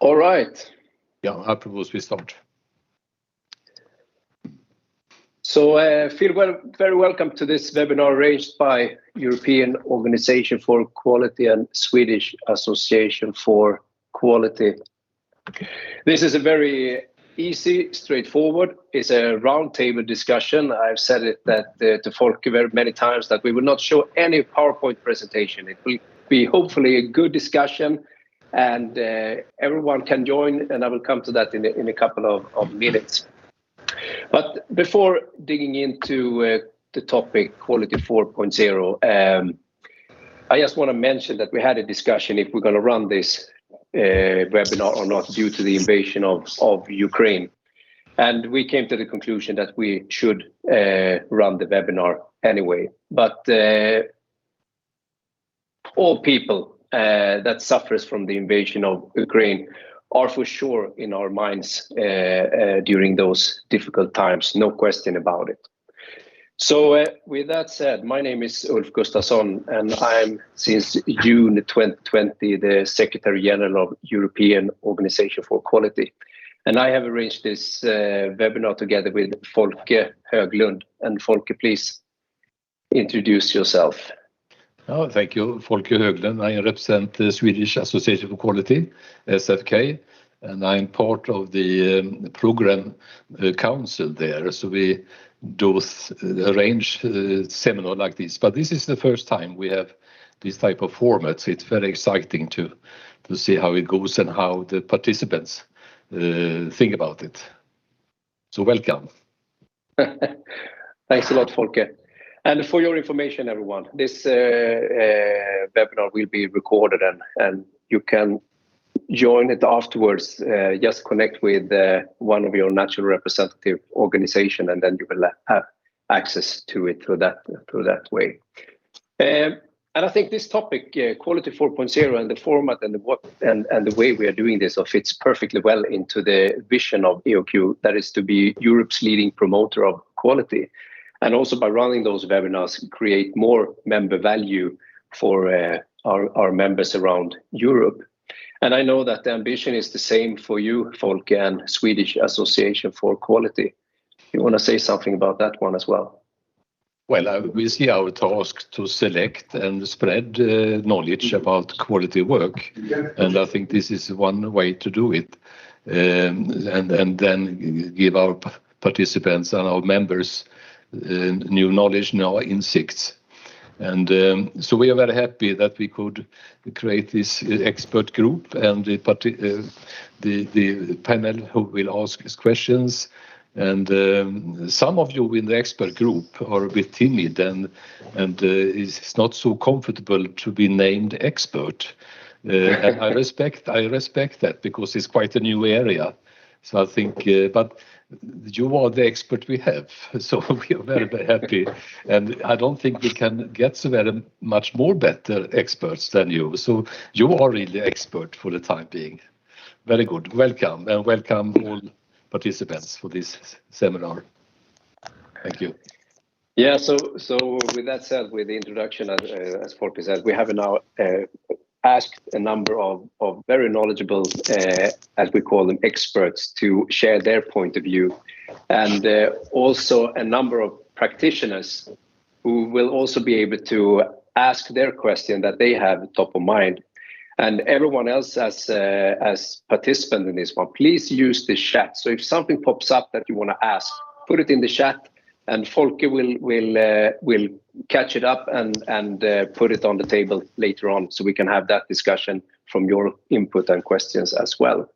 All right. Yeah, I propose we start. So feel very welcome to this webinar arranged by European Organization for Quality and Swedish Association for Quality. This is a very easy, straightforward. It's a roundtable discussion. I've said it to Folke very many times that we will not show any PowerPoint presentation. It will be hopefully a good discussion, and everyone can join, and I will come to that in a couple of minutes. But before digging into the topic Quality 4.0, I just want to mention that we had a discussion if we're going to run this webinar or not due to the invasion of Ukraine. And we came to the conclusion that we should run the webinar anyway. But all people that suffers from the invasion of Ukraine are for sure in our minds during those difficult times, no question about it. So with that said, my name is Ulf Gustafsson, and I'm since June 2020 the Secretary General of European Organization for Quality. And I have arranged this webinar together with Folke Höglund. And Folke, please introduce yourself. Oh, thank you, Folke Höglund. I represent the Swedish Association for Quality, SFK, and I'm part of the program council there. So we do arrange seminar like this, but this is the first time we have this type of format. So it's very exciting to see how it goes and how the participants think about it. So welcome. Thanks a lot, Folke. And for your information, everyone, this webinar will be recorded and you can join it afterwards. Just connect with one of your national representative organization, and then you will have access to it through that way. And I think this topic, Quality 4.0, and the format and the way we are doing this fits perfectly well into the vision of EOQ, that is to be Europe's leading promoter of quality. And also by running those webinars, create more member value for our members around Europe. And I know that the ambition is the same for you, Folke, and Swedish Association for Quality. You want to say something about that one as well? Well, we see our task to select and spread knowledge about quality work. And I think this is one way to do it. And then give our participants and our members new knowledge, new insights. And so we are very happy that we could create this expert group and the panel who will ask questions. And some of you in the expert group are a bit timid and it's not so comfortable to be named expert. And I respect that because it's quite a new area. So I think, but you are the expert we have, so we are very, very happy. And I don't think we can get so very much more better experts than you. So you are really expert for the time being. Very good. Welcome, and welcome all participants for this seminar. Thank you. Yeah, so with that said, with the introduction, as Folke said, we have now asked a number of very knowledgeable, as we call them, experts to share their point of view, and also a number of practitioners who will also be able to ask their question that they have top of mind. And everyone else as participant in this one, please use the chat. So if something pops up that you want to ask, put it in the chat, and Folke will catch it up and put it on the table later on, so we can have that discussion from your input and questions as well.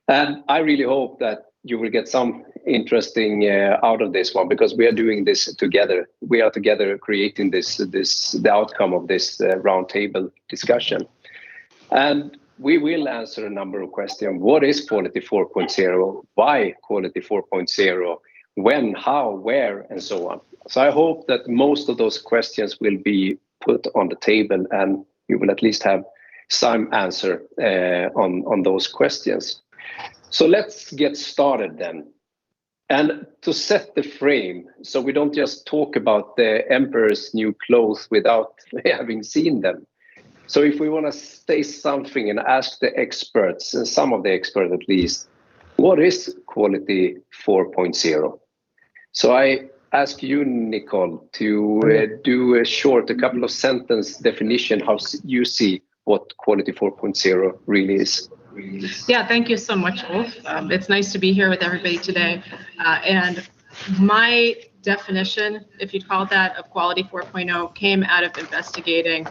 And I really hope that you will get some interesting out of this one, because we are doing this together. We are together creating the outcome of this roundtable discussion. And we will answer a number of questions. What is Quality 4.0? Why Quality 4.0? When, how, where, and so on. So I hope that most of those questions will be put on the table, and you will at least have some answer on those questions. So let's get started then. And to set the frame, so we don't just talk about the emperor's new clothes without having seen them. So if we want to say something and ask the experts, and some of the experts at least, what is quality 4.0? So I ask you, Nicole, to do a couple of sentence definition how you see what quality 4.0 really is. Yeah, thank you so much, Ulf. It's nice to be here with everybody today. And my definition, if you'd call it that, of Quality 4.0 came out of investigating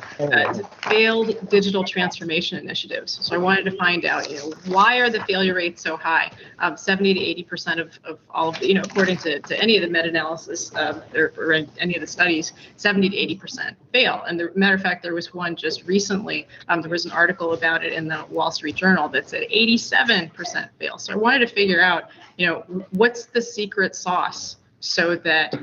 failed digital transformation initiatives. So I wanted to find out, why are the failure rates so high? 70 to 80% of all of the, according to any of the meta-analysis or any of the studies, 70 to 80% fail. And the matter of fact, there was one just recently, there was an article about it in the Wall Street Journal that said 87% fail. So I wanted to figure out, what's the secret sauce so that,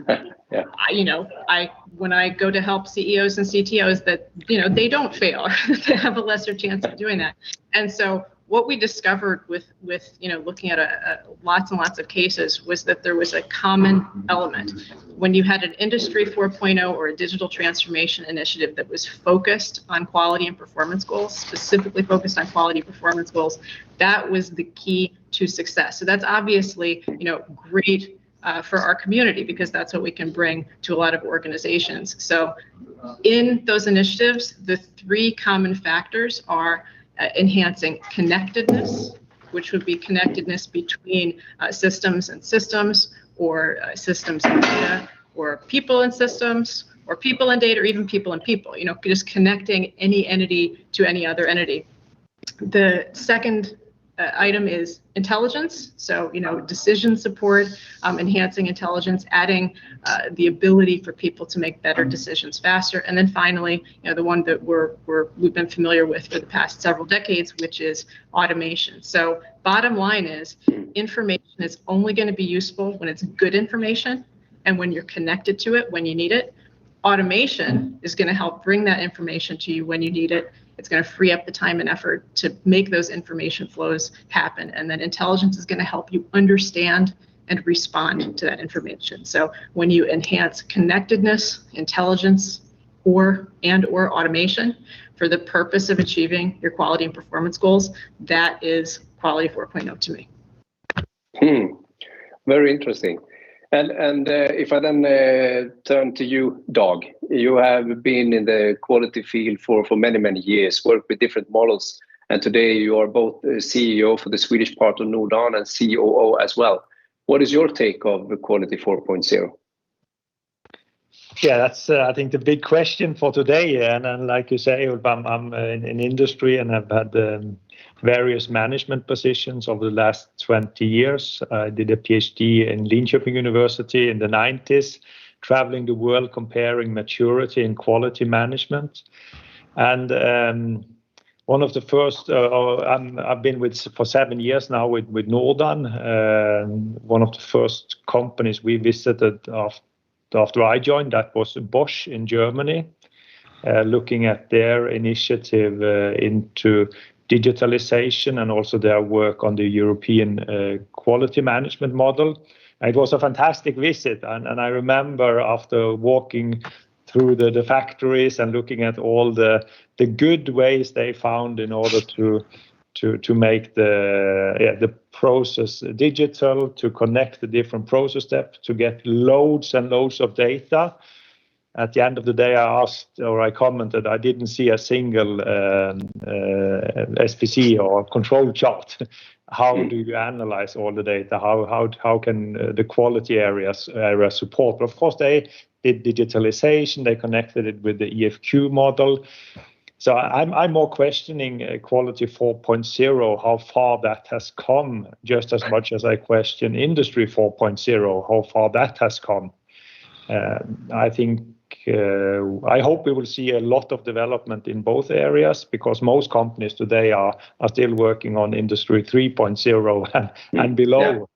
when I go to help CEOs and CTOs that, they don't fail, they have a lesser chance of doing that. And so what we discovered with looking at lots and lots of cases was that there was a common element. When you had an Industry 4.0 or a digital transformation initiative that was focused on quality and performance goals, specifically focused on quality performance goals, that was the key to success. So that's obviously, great for our community, because that's what we can bring to a lot of organizations. So in those initiatives, the three common factors are enhancing connectedness, which would be connectedness between systems and systems, or systems and data, or people and systems, or people and data, or even people and people, just connecting any entity to any other entity. The second item is intelligence. So, decision support, enhancing intelligence, adding the ability for people to make better decisions faster. And then finally, the one that we've been familiar with for the past several decades, which is automation. So bottom line is, information is only going to be useful when it's good information and when you're connected to it when you need it. Automation is going to help bring that information to you when you need it. It's going to free up the time and effort to make those information flows happen. And then intelligence is going to help you understand and respond to that information. So when you enhance connectedness, intelligence, or automation for the purpose of achieving your quality and performance goals, that is Quality 4.0 to me. Very interesting. And if I then turn to you, Dag, you have been in the quality field for many, many years, worked with different models, and today you are both CEO for the Swedish part of Nordan and COO as well. What is your take of Quality 4.0? Yeah, that's I think the big question for today. And like you say, I'm in industry and I've had various management positions over the last 20 years. I did a PhD in Linköping University in the 90s, traveling the world comparing maturity and quality management. And one of the first, I've been for 7 years now with Nordan. One of the first companies we visited after I joined, that was Bosch in Germany, looking at their initiative into digitalization and also their work on the European quality management model. And it was a fantastic visit. And I remember after walking through the factories and looking at all the good ways they found in order to make the process digital, to connect the different process steps, to get loads and loads of data. At the end of the day, I commented, I didn't see a single SPC or control chart. How do you analyze all the data? How can the quality area support? But of course, they did digitalization. They connected it with the EFQ model. So I'm more questioning Quality 4.0, how far that has come, just as much as I question Industry 4.0, how far that has come. I think I hope we will see a lot of development in both areas, because most companies today are still working on Industry 3.0 and below,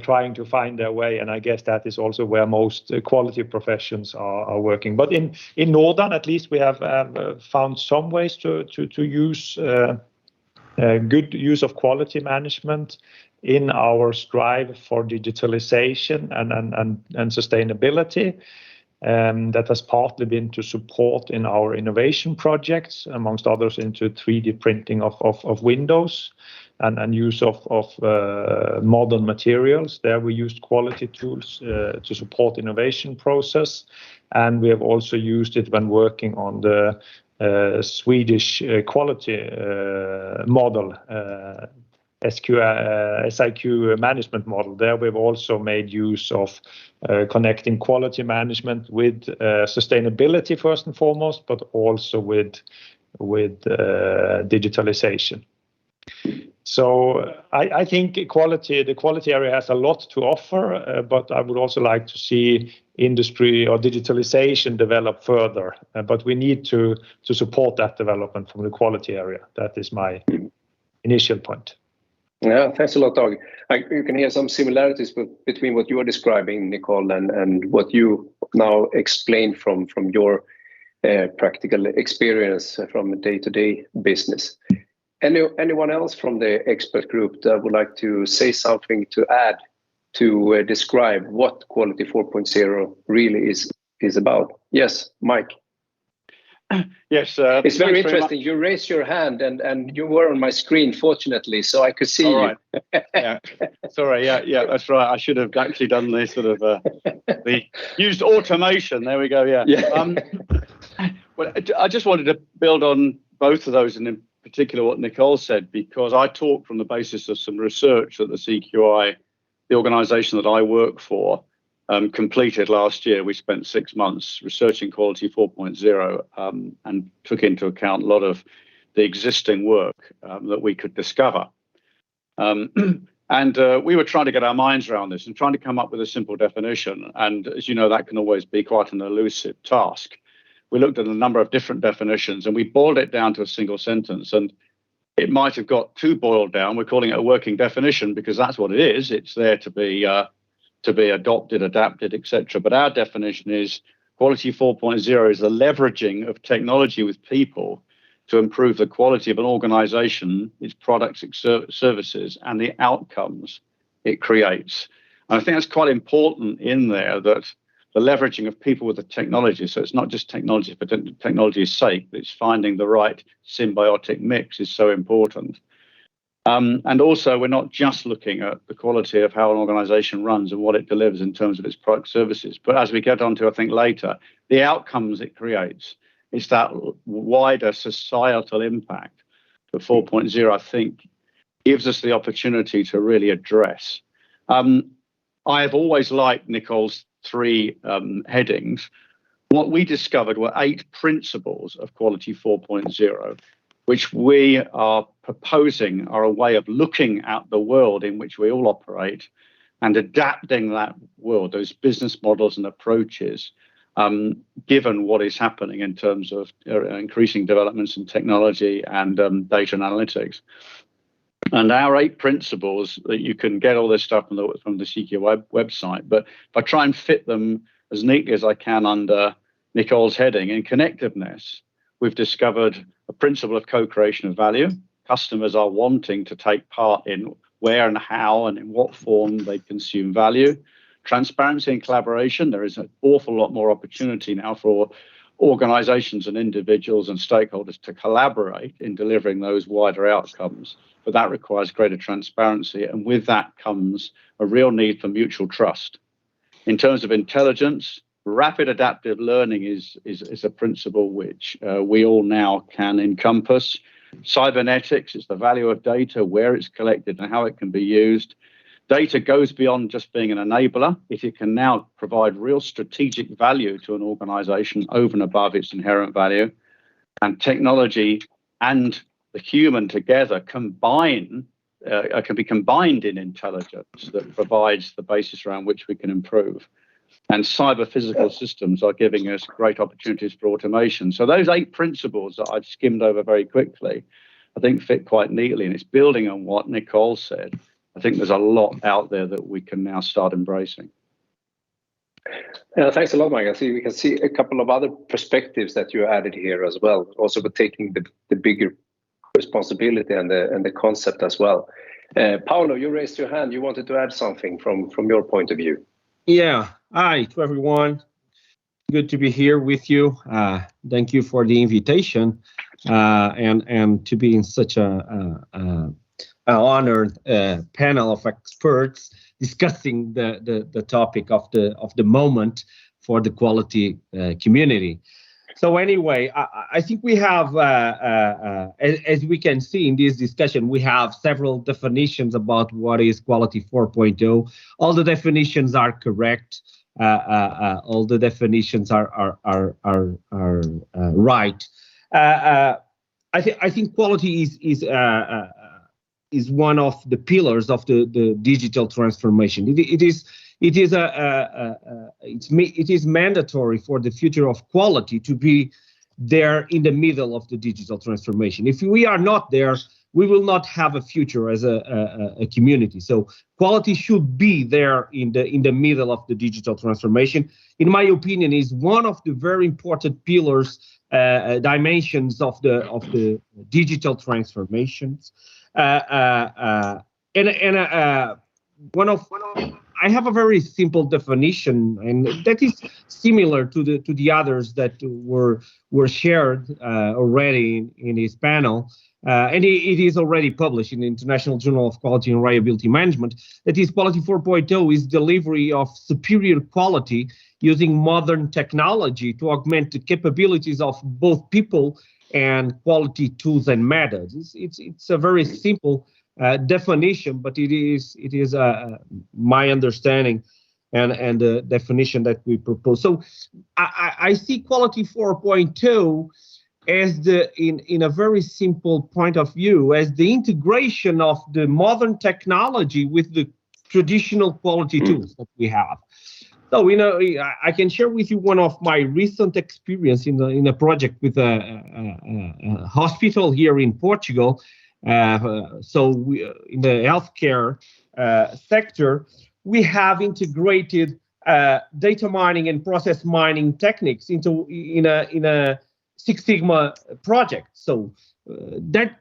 trying to find their way. And I guess that is also where most quality professions are working. But in Nordan, at least, we have found some ways to use good use of quality management in our strive for digitalization and sustainability. That has partly been to support in our innovation projects, amongst others, into 3D printing of windows and use of modern materials. There we used quality tools to support innovation process, and we have also used it when working on the Swedish quality model, SIQ management model. There we've also made use of connecting quality management with sustainability first and foremost, but also with digitalization. So I think the quality area has a lot to offer, but I would also like to see industry or digitalization develop further. But we need to support that development from the quality area. That is my initial point. Yeah, thanks a lot, Dag. You can hear some similarities between what you are describing, Nicole, and what you now explained from your practical experience from day-to-day business. Anyone else from the expert group that would like to say something to add to describe what Quality 4.0 really is about? Yes, Mike. Yes, it's very interesting. You raised your hand, and you were on my screen, fortunately, so I could see you. Yeah, sorry. Yeah, that's right. I should have actually done this sort of used automation. There we go. Yeah. Well, I just wanted to build on both of those, and in particular what Nicole said, because I talk from the basis of some research that the CQI, the organisation that I work for, completed last year. We spent 6 months researching Quality 4.0 and took into account a lot of the existing work that we could discover. And we were trying to get our minds around this and trying to come up with a simple definition. And as you know, that can always be quite an elusive task. We looked at a number of different definitions and we boiled it down to a single sentence. And it might have got too boiled down. We're calling it a working definition because that's what it is. It's there to be adopted, adapted, etc. But our definition is Quality 4.0 is the leveraging of technology with people to improve the quality of an organization, its products, its services, and the outcomes it creates. And I think that's quite important in there, that the leveraging of people with the technology. So it's not just technology for technology's sake, but it's finding the right symbiotic mix is so important. And also, we're not just looking at the quality of how an organization runs and what it delivers in terms of its product services. But as we get on to, I think, later, the outcomes it creates, it's that wider societal impact that 4.0, I think, gives us the opportunity to really address. I have always liked Nicole's 3 headings. What we discovered were 8 principles of Quality 4.0, which we are proposing are a way of looking at the world in which we all operate and adapting that world, those business models and approaches, given what is happening in terms of increasing developments in technology and data and analytics. And our 8 principles, that you can get all this stuff from the CQI website, but if I try and fit them as neatly as I can under Nicole's heading, in connectiveness, we've discovered a principle of co-creation of value. Customers are wanting to take part in where and how and in what form they consume value. Transparency and collaboration. There is an awful lot more opportunity now for organizations and individuals and stakeholders to collaborate in delivering those wider outcomes. But that requires greater transparency. And with that comes a real need for mutual trust. In terms of intelligence, rapid adaptive learning is a principle which we all now can encompass. Cybernetics is the value of data, where it's collected and how it can be used. Data goes beyond just being an enabler. It can now provide real strategic value to an organization over and above its inherent value. And technology and the human together can be combined in intelligence that provides the basis around which we can improve. And cyber physical systems are giving us great opportunities for automation. So those 8 principles that I've skimmed over very quickly, I think fit quite neatly. And it's building on what Nicole said. I think there's a lot out there that we can now start embracing. Thanks a lot, Mike. I see we can see a couple of other perspectives that you added here as well. Also, with taking the bigger responsibility and the concept as well. Paolo, you raised your hand. You wanted to add something from your point of view. Yeah. Hi to everyone. Good to be here with you. Thank you for the invitation, and to be in such a honored panel of experts discussing the topic of the moment for the quality community. So anyway, I think we have, as we can see in this discussion, we have several definitions about what is Quality 4.0. All the definitions are correct. All the definitions are right. I think quality is one of the pillars of the digital transformation. It is mandatory for the future of quality to be there in the middle of the digital transformation. If we are not there, we will not have a future as a community. So quality should be there in the middle of the digital transformation. In my opinion, is one of the very important pillars, dimensions of the digital transformations. I have a very simple definition, and that is similar to the others that were shared already in this panel, and it is already published in the International Journal of Quality and Reliability Management. That is, Quality 4.0 is delivery of superior quality using modern technology to augment the capabilities of both people and quality tools and methods. It's a very simple definition, but it is my understanding and the definition that we propose. So I see Quality 4.2 as in a very simple point of view as the integration of the modern technology with the traditional quality tools that we have. So I can share with you one of my recent experience in a project with a hospital here in Portugal. So in the healthcare sector, we have integrated data mining and process mining techniques in a Six Sigma project. So that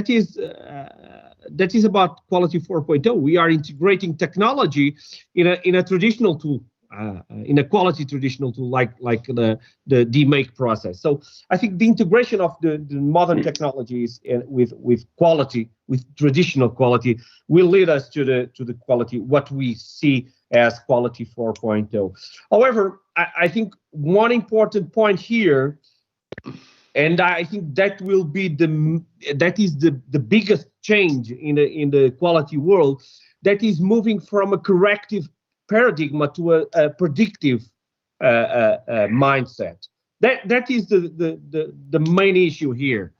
is about Quality 4.0. We are integrating technology in a traditional tool. In a quality traditional tool like the DMake process. So I think the integration of the modern technologies with quality, with traditional quality, will lead us to the quality, what we see as Quality 4.0. However, I think one important point here, and I think that will be the biggest change in the quality world, that is moving from a corrective paradigm to a predictive mindset. That is the main issue here.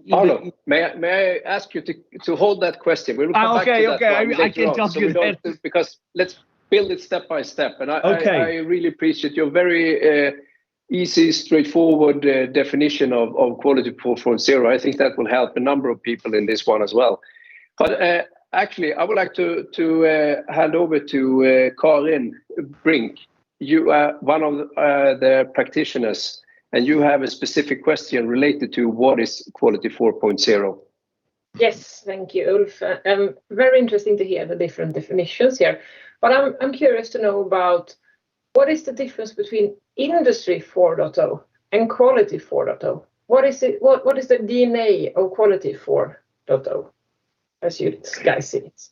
Paulo, may I ask you to hold that question? We will come back to that one I can tell you that. Because let's build it step by step. And I really appreciate your very easy, straightforward definition of Quality 4.0. I think that will help a number of people in this one as well. But actually, I would like to hand over to Karin Brink. You are one of the practitioners, and you have a specific question related to what is Quality 4.0. Yes, thank you, Ulf. Very interesting to hear the different definitions here. But I'm curious to know about what is the difference between Industry 4.0 and Quality 4.0? What is it? What is the DNA of Quality 4.0? As you guys see it.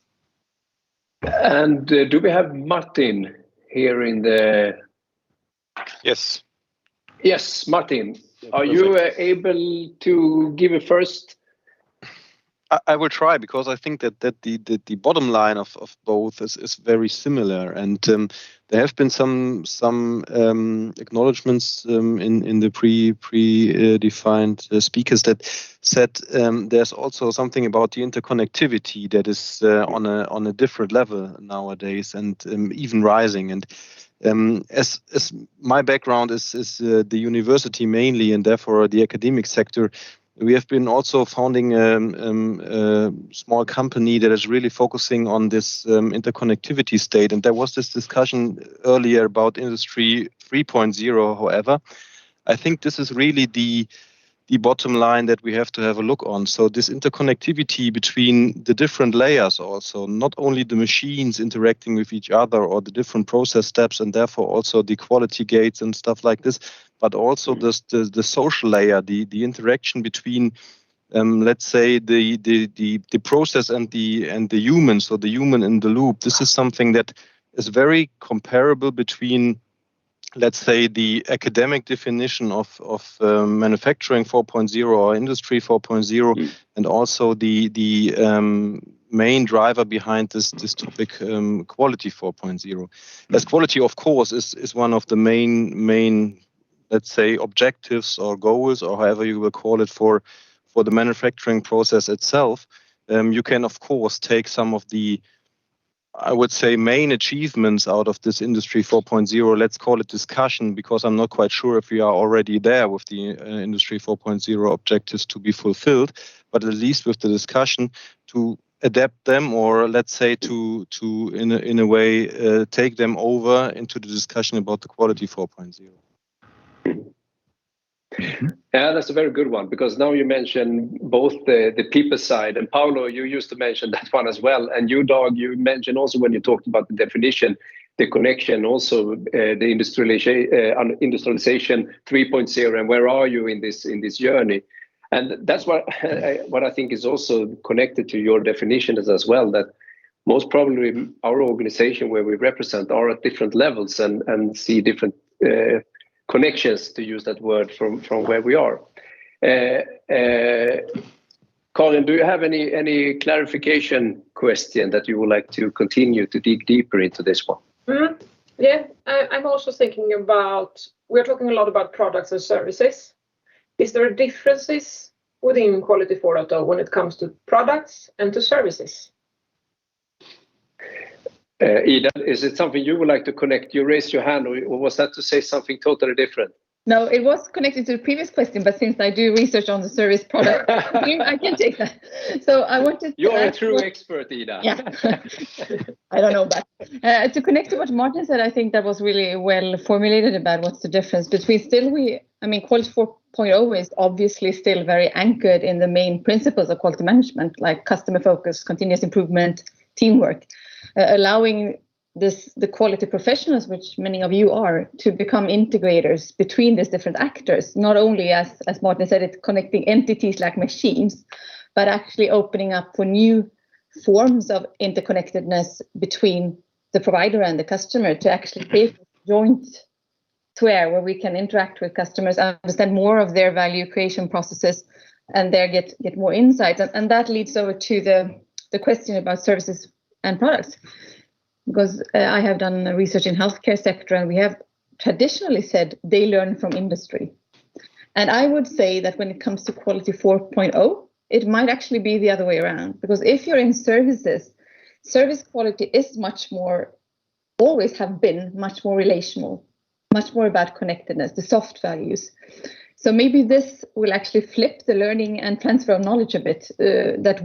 And do we have Martin here in the... Yes. Yes, Martin. Are you able to give a first? I will try, because I think that the bottom line of both is very similar, and there have been some acknowledgements in the pre-defined speakers that said there's also something about the interconnectivity that is on a different level nowadays, and even rising. And as my background is the university mainly, and therefore the academic sector, we have been also founding a small company that is really focusing on this interconnectivity state. And there was this discussion earlier about Industry 3.0. However, I think this is really the bottom line that we have to have a look on. So this interconnectivity between the different layers also, not only the machines interacting with each other or the different process steps and therefore also the quality gates and stuff like this, but also the social layer, the interaction between let's say the process and the human, so the human in the loop. This is something that is very comparable between, let's say, the academic definition of manufacturing 4.0 or industry 4.0, and also the main driver behind this topic, quality 4.0. As quality, of course, is one of the main, let's say, objectives or goals, or however you will call it, for the manufacturing process itself. You can, of course, take some of the, I would say, main achievements out of this industry 4.0, let's call it discussion, because I'm not quite sure if we are already there with the industry 4.0 objectives to be fulfilled, but at least with the discussion to adapt them, or let's say to in a way take them over into the discussion about the quality 4.0. Yeah, that's a very good one, because now you mention both the people side, and Paolo, you used to mention that one as well, and you, Dag, you mentioned also when you talked about the definition, the connection, also the industrialization 3.0, and where are you in this journey? And that's what I think is also connected to your definitions as well, that most probably our organization where we represent are at different levels and see different connections, to use that word, from where we are. Colin, do you have any clarification question that you would like to continue to dig deeper into this one? Mm-hmm. Yeah, I'm also thinking about, we're talking a lot about products and services. Is there differences within Quality 4.0 when it comes to products and to services? Ida, is it something you would like to connect? You raised your hand, or was that to say something totally different? No, it was connected to the previous question, but since I do research on the service product, I can take that. So I wanted. You're a true expert, Ida. Yeah, I don't know, but to connect to what Martin said, I think that was really well formulated about what's the difference between Quality 4.0 is obviously still very anchored in the main principles of quality management, like customer focus, continuous improvement, teamwork. Allowing the quality professionals, which many of you are, to become integrators between these different actors, not only as Martin said, it's connecting entities like machines, but actually opening up for new forms of interconnectedness between the provider and the customer, to actually create a joint sphere where we can interact with customers, understand more of their value creation processes, and there get more insights. And that leads over to the question about services and products, because I have done research in healthcare sector, and we have traditionally said they learn from industry. And I would say that when it comes to Quality 4.0, it might actually be the other way around, because if you're in services, service quality is always have been much more relational, much more about connectedness, the soft values. So maybe this will actually flip the learning and transfer of knowledge a bit, that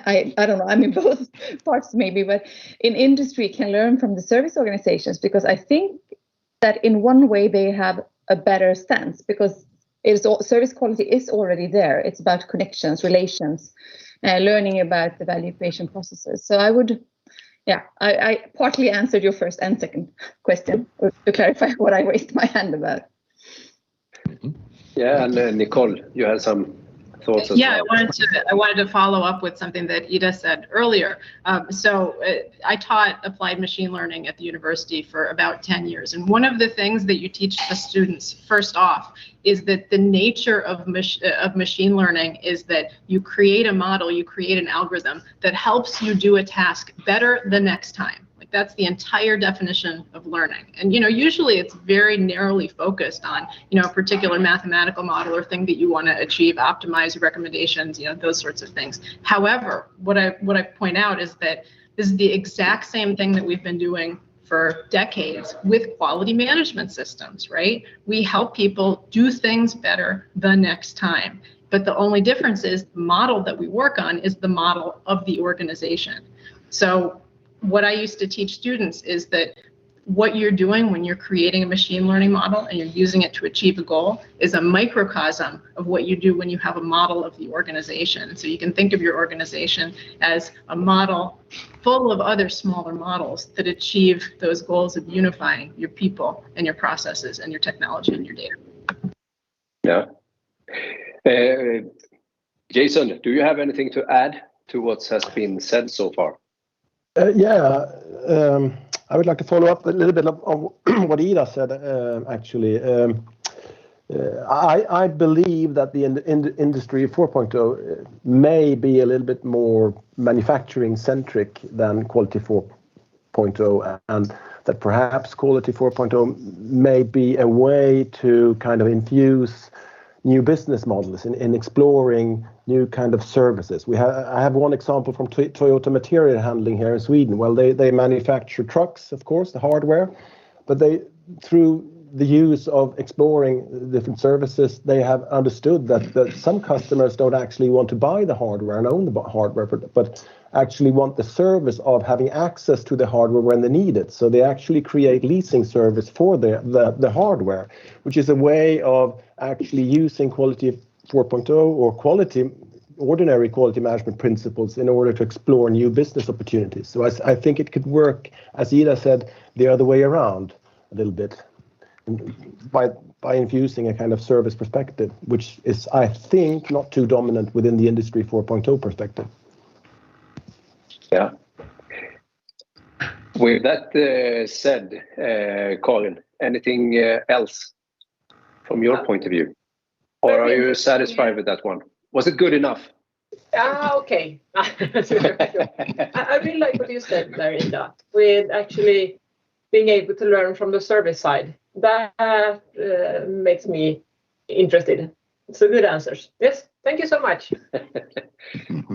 I don't know, I'm in both parts maybe, but in industry can learn from the service organizations, because I think that in one way they have a better stance, because service quality is already there. It's about connections, relations, learning about the value creation processes. So I partly answered your first and second question to clarify what I raised my hand about. Yeah, and Nicole, you had some thoughts as well. I wanted to follow up with something that Ida said earlier. I taught applied machine learning at the university for about 10 years. And one of the things that you teach the students first off is that the nature of machine learning is that you create a model, you create an algorithm that helps you do a task better the next time. That's the entire definition of learning. And, usually it's very narrowly focused on, a particular mathematical model or thing that you want to achieve, optimize recommendations, those sorts of things. However, what I point out is that this is the exact same thing that we've been doing for decades with quality management systems, right? We help people do things better the next time. But the only difference is the model that we work on is the model of the organization. So what I used to teach students is that what you're doing when you're creating a machine learning model and you're using it to achieve a goal is a microcosm of what you do when you have a model of the organization. So you can think of your organization as a model full of other smaller models that achieve those goals of unifying your people and your processes and your technology and your data. Yeah. Jason, do you have anything to add to what has been said so far? I would like to follow up a little bit of what Ida said, actually. I believe that the Industry 4.0 may be a little bit more manufacturing-centric than Quality 4.0, and that perhaps Quality 4.0 may be a way to kind of infuse new business models in exploring new kind of services. I have one example from Toyota Material Handling here in Sweden. Well, they manufacture trucks, of course, the hardware, but they, through the use of exploring different services, they have understood that some customers don't actually want to buy the hardware and own the hardware, but actually want the service of having access to the hardware when they need it. So they actually create leasing service for the hardware, which is a way of actually using Quality 4.0 or ordinary quality management principles in order to explore new business opportunities. So I think it could work, as Ida said, the other way around a little bit, by infusing a kind of service perspective, which is, I think, not too dominant within the Industry 4.0 perspective. Yeah. With that said, Colin, anything else from your point of view? Or are you satisfied with that one? Was it good enough? Okay. I really like what you said there, Ida, with actually being able to learn from the service side. That makes me interested. So good answers. Yes, thank you so much.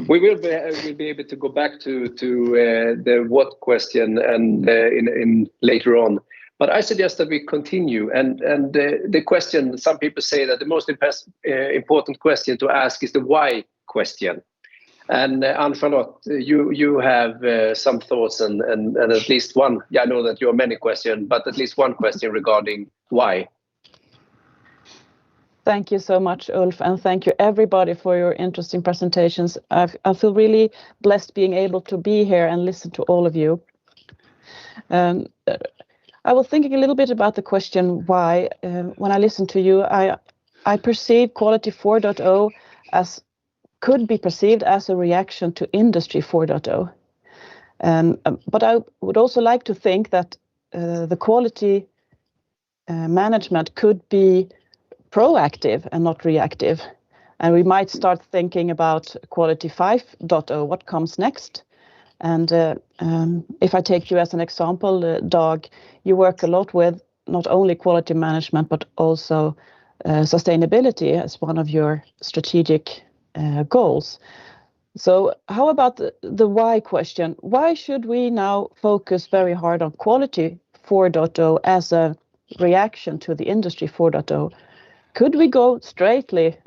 We'll be able to go back to the what question and in later on. But I suggest that we continue. And the question, some people say that the most important question to ask is the why question. And Ann-Charlotte, you have some thoughts and at least one. Yeah, I know that you have many questions, but at least one question regarding why. Thank you so much, Ulf, and thank you everybody for your interesting presentations. I feel really blessed being able to be here and listen to all of you. I was thinking a little bit about the question why. When I listened to you, I perceive Quality 4.0 as could be perceived as a reaction to Industry 4.0. But I would also like to think that the quality management could be proactive and not reactive. And we might start thinking about Quality 5.0, what comes next. And if I take you as an example, Dag, you work a lot with not only quality management, but also sustainability as one of your strategic goals. So how about the why question? Why should we now focus very hard on Quality 4.0 as a reaction to the Industry 4.0? Could we go straightly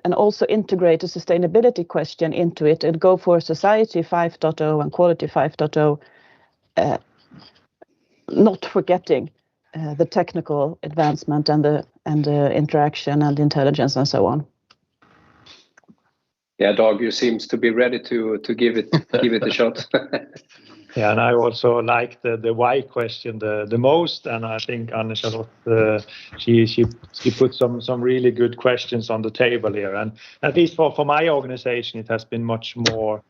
and also integrate a sustainability question into it and go for Society 5.0 and Quality 5.0, not forgetting the technical advancement and the interaction and intelligence and so on? Yeah, Dag, you seems to be ready to give it a shot. Yeah, and I also like the why question the most, and I think Ann-Charlotte she put some really good questions on the table here, and at least for my organization, it has been much more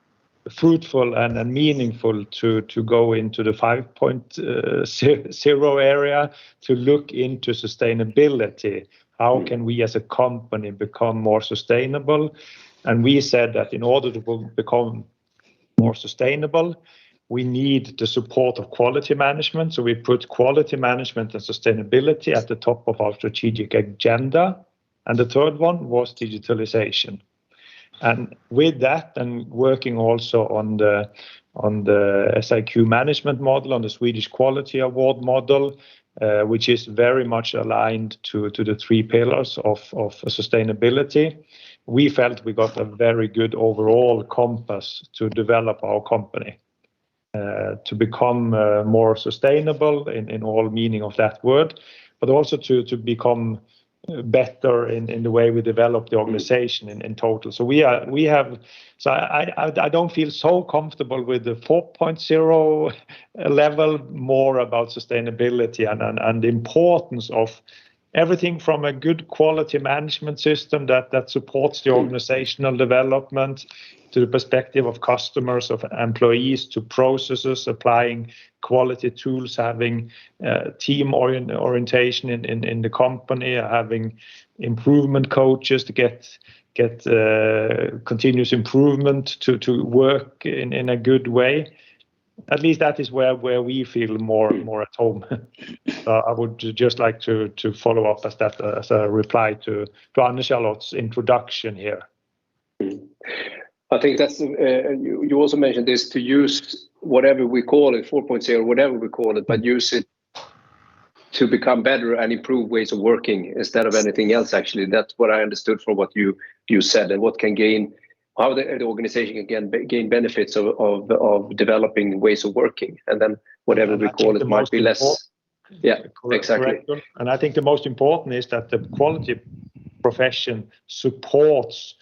fruitful and meaningful to go into the 5.0 area to look into sustainability. How can we as a company become more sustainable? And we said that in order to become more sustainable, we need the support of quality management. So we put quality management and sustainability at the top of our strategic agenda. And the third one was digitalization. And with that, and working also on the SIQ management model, on the Swedish Quality Award model, which is very much aligned to the three pillars of sustainability, we felt we got a very good overall compass to develop our company. to become more sustainable in all meaning of that word, but also to become better in the way we develop the organization in total. So I don't feel so comfortable with the 4.0 level, more about sustainability and the importance of everything from a good quality management system that supports the organizational development, to the perspective of customers, of employees, to processes, applying quality tools, having team orientation in the company, having improvement coaches to get continuous improvement to work in a good way. At least that is where we feel more at home. I would just like to follow up as a reply to Anne-Charlotte's introduction here. I think that's you also mentioned this, to use whatever we call it, 4.0, whatever we call it, but use it to become better and improve ways of working instead of anything else. Actually, that's what I understood from what you said, and what can gain, how the organization can gain benefits of developing ways of working, and then whatever we call it might be less. Yeah, exactly. Correct. And I think the most important is that the quality profession supports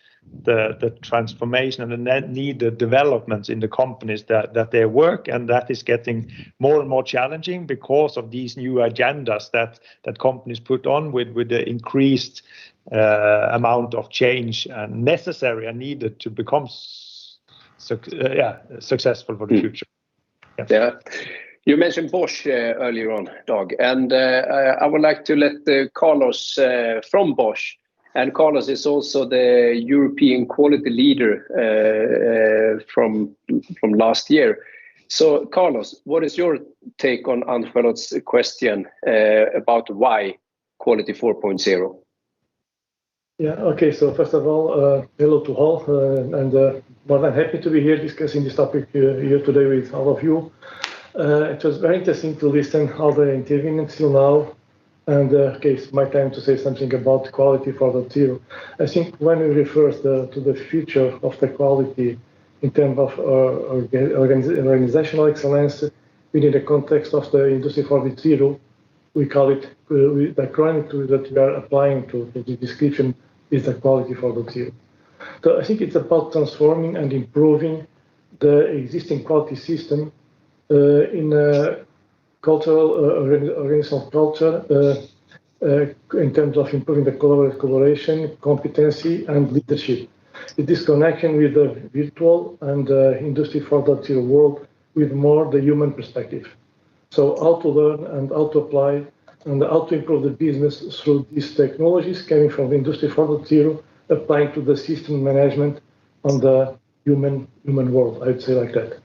the transformation and the needed developments in the companies that they work, and that is getting more and more challenging because of these new agendas that companies put on with the increased amount of change and necessary and needed to become successful for the future. Yeah. You mentioned Bosch earlier on, Dag, and I would like to let Carlos from Bosch. And Carlos is also the European quality leader from last year. So, Carlos, what is your take on Anne-Charlotte's question about why Quality 4.0? Yeah, okay. So first of all, hello to all, and more than happy to be here discussing this topic here today with all of you. It was very interesting to listen all the interventions till now. And okay, it's my time to say something about Quality 4.0. I think when we refer to the future of the quality in terms of organizational excellence within the context of the Industry 4.0, we call it, the acronym that we are applying to the description is the Quality 4.0. So I think it's about transforming and improving the existing quality system in a cultural organizational culture in terms of improving the collaboration, competency, and leadership. It is connection with the virtual and Industry 4.0 world with more the human perspective. So how to learn and how to apply and how to improve the business through these technologies coming from the Industry 4.0, applying to the system management on the human world, I'd say like that.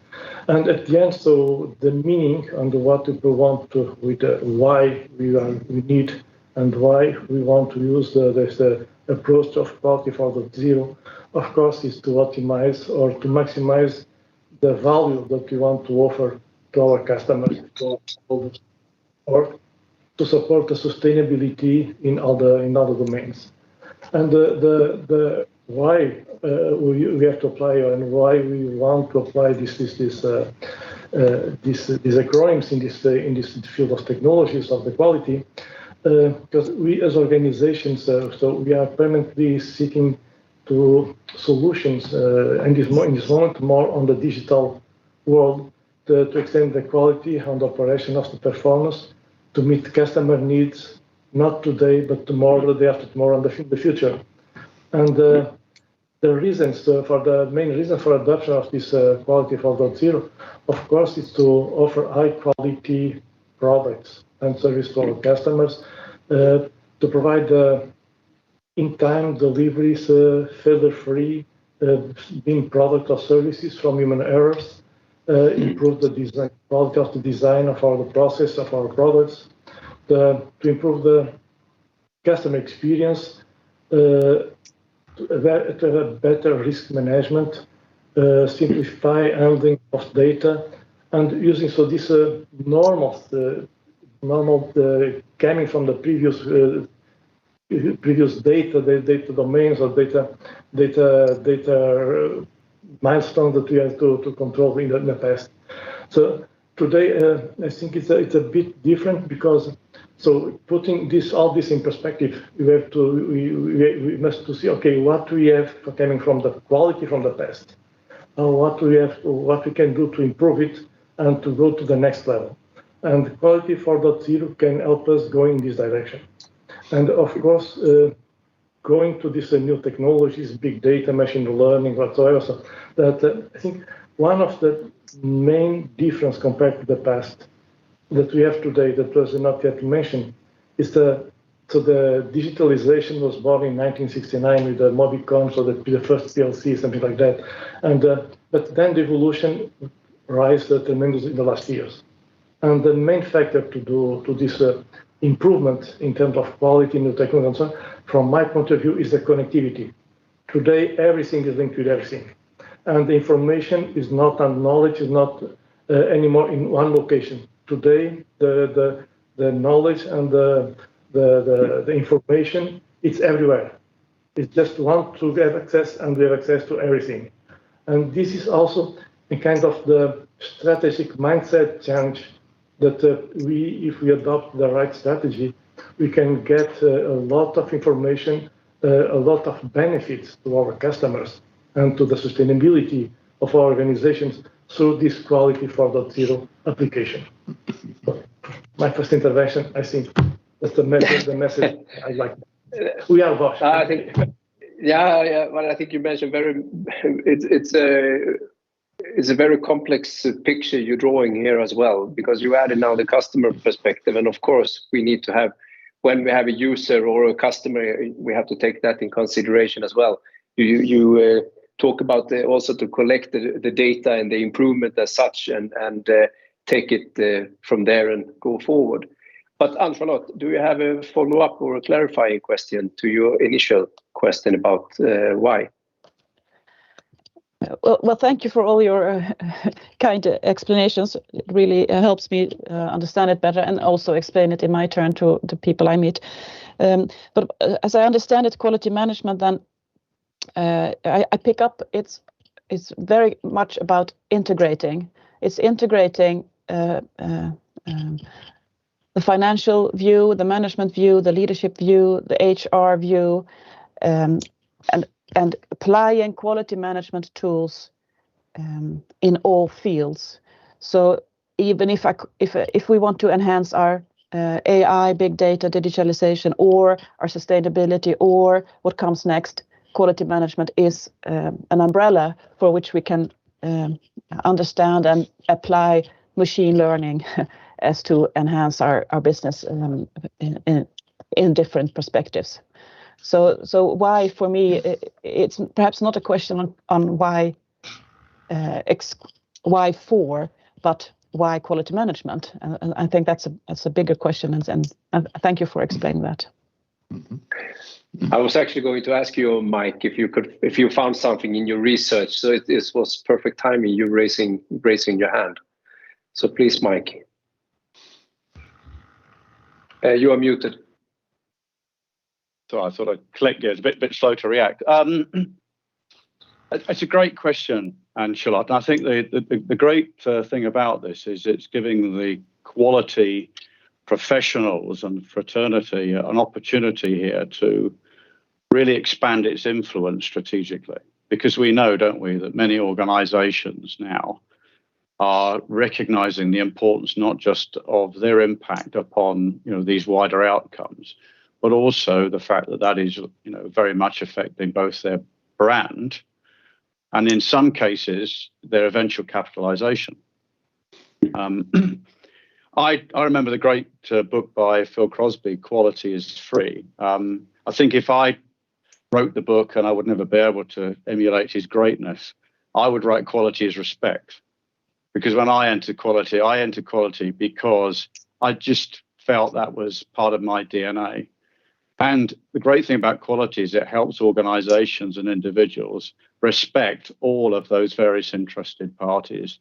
And at the end, so the meaning and what people want to, with why we need and why we want to use this approach of Quality 4.0, of course, is to optimize or to maximize the value that we want to offer to our customers, to our stakeholders, or to support the sustainability in other domains. And the why we have to apply and why we want to apply these acronyms in this field of technologies of the quality, because we as organizations, so we are permanently seeking to solutions in this moment more on the digital world to extend the quality and operation of the performance to meet customer needs, not today, but tomorrow, the day after tomorrow, and the future. And the reasons the main reason for adoption of this Quality 4.0, of course, is to offer high quality products and service to our customers, to provide in-time deliveries, failure-free, being product or services from human errors, improve the design, quality of the design of the process of our products, to improve the customer experience, to have a better risk management, simplify handling of data, and using this normal coming from the previous data domains or data milestones that we had to control in the past. So today, I think it's a bit different because putting all this in perspective, we must to see, okay, what we have coming from the quality from the past, what we can do to improve it and to go to the next level. And Quality 4.0 can help us go in this direction. And of course, going to these new technologies, big data, machine learning, whatsoever, so that I think one of the main difference compared to the past that we have today that was not yet mentioned is the digitalization was born in 1969 with the Mobicon, so the first PLC, something like that. And but then the evolution rise tremendously in the last years. And the main factor to this improvement in terms of quality, new technology, and so on, from my point of view, is the connectivity. Today, everything is linked with everything. And the information is not, and knowledge is not anymore in one location. Today, the knowledge and the information, it's everywhere. It's just want to have access, and we have access to everything. And this is also a kind of the strategic mindset change that if we adopt the right strategy, we can get a lot of information, a lot of benefits to our customers and to the sustainability of our organizations through this Quality 4.0 application. My first intervention, I think that's the message I like. We are Bosch. I think, well, I think you mentioned it's a very complex picture you're drawing here as well, because you added now the customer perspective. And of course, we need to have, when we have a user or a customer, we have to take that in consideration as well. You talk about also to collect the data and the improvement as such and take it from there and go forward. But Ann-Charlotte, do you have a follow-up or a clarifying question to your initial question about why? Well, thank you for all your kind explanations. It really helps me understand it better and also explain it in my turn to the people I meet. But as I understand it, quality management, then I pick up it's very much about integrating. It's integrating the financial view, the management view, the leadership view, the HR view, and applying quality management tools in all fields. So even if we want to enhance our AI, big data, digitalization, or our sustainability, or what comes next, quality management is an umbrella for which we can understand and apply machine learning as to enhance our business in different perspectives. So why, for me, it's perhaps not a question on why for, but why quality management, and I think that's a bigger question, and thank you for explaining that. I was actually going to ask you, Mike, if you found something in your research. So it was perfect timing, you raising your hand. So please, Mike. You are muted. So I thought I'd click. Yeah, it's a bit slow to react. It's a great question, Ann-Charlotte. And I think the great thing about this is it's giving the quality professionals and fraternity an opportunity here to really expand its influence strategically. Because we know, don't we, that many organizations now are recognizing the importance not just of their impact upon these wider outcomes, but also the fact that is very much affecting both their brand and in some cases their eventual capitalization. I remember the great book by Phil Crosby, Quality is Free. I think if I wrote the book, and I would never be able to emulate his greatness, I would write Quality is Respect. Because when I entered quality because I just felt that was part of my DNA. And the great thing about quality is it helps organizations and individuals respect all of those various interested parties.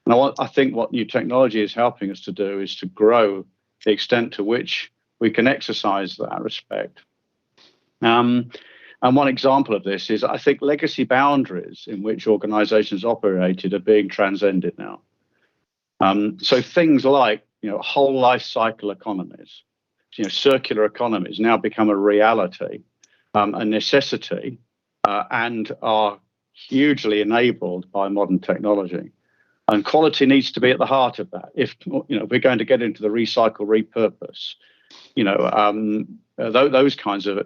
And I think what new technology is helping us to do is to grow the extent to which we can exercise that respect. And one example of this is I think legacy boundaries in which organizations operated are being transcended now. So things like, whole life cycle economies, circular economies now become a reality, a necessity, and are hugely enabled by modern technology. And quality needs to be at the heart of that. If we're going to get into the recycle, repurpose, those kinds of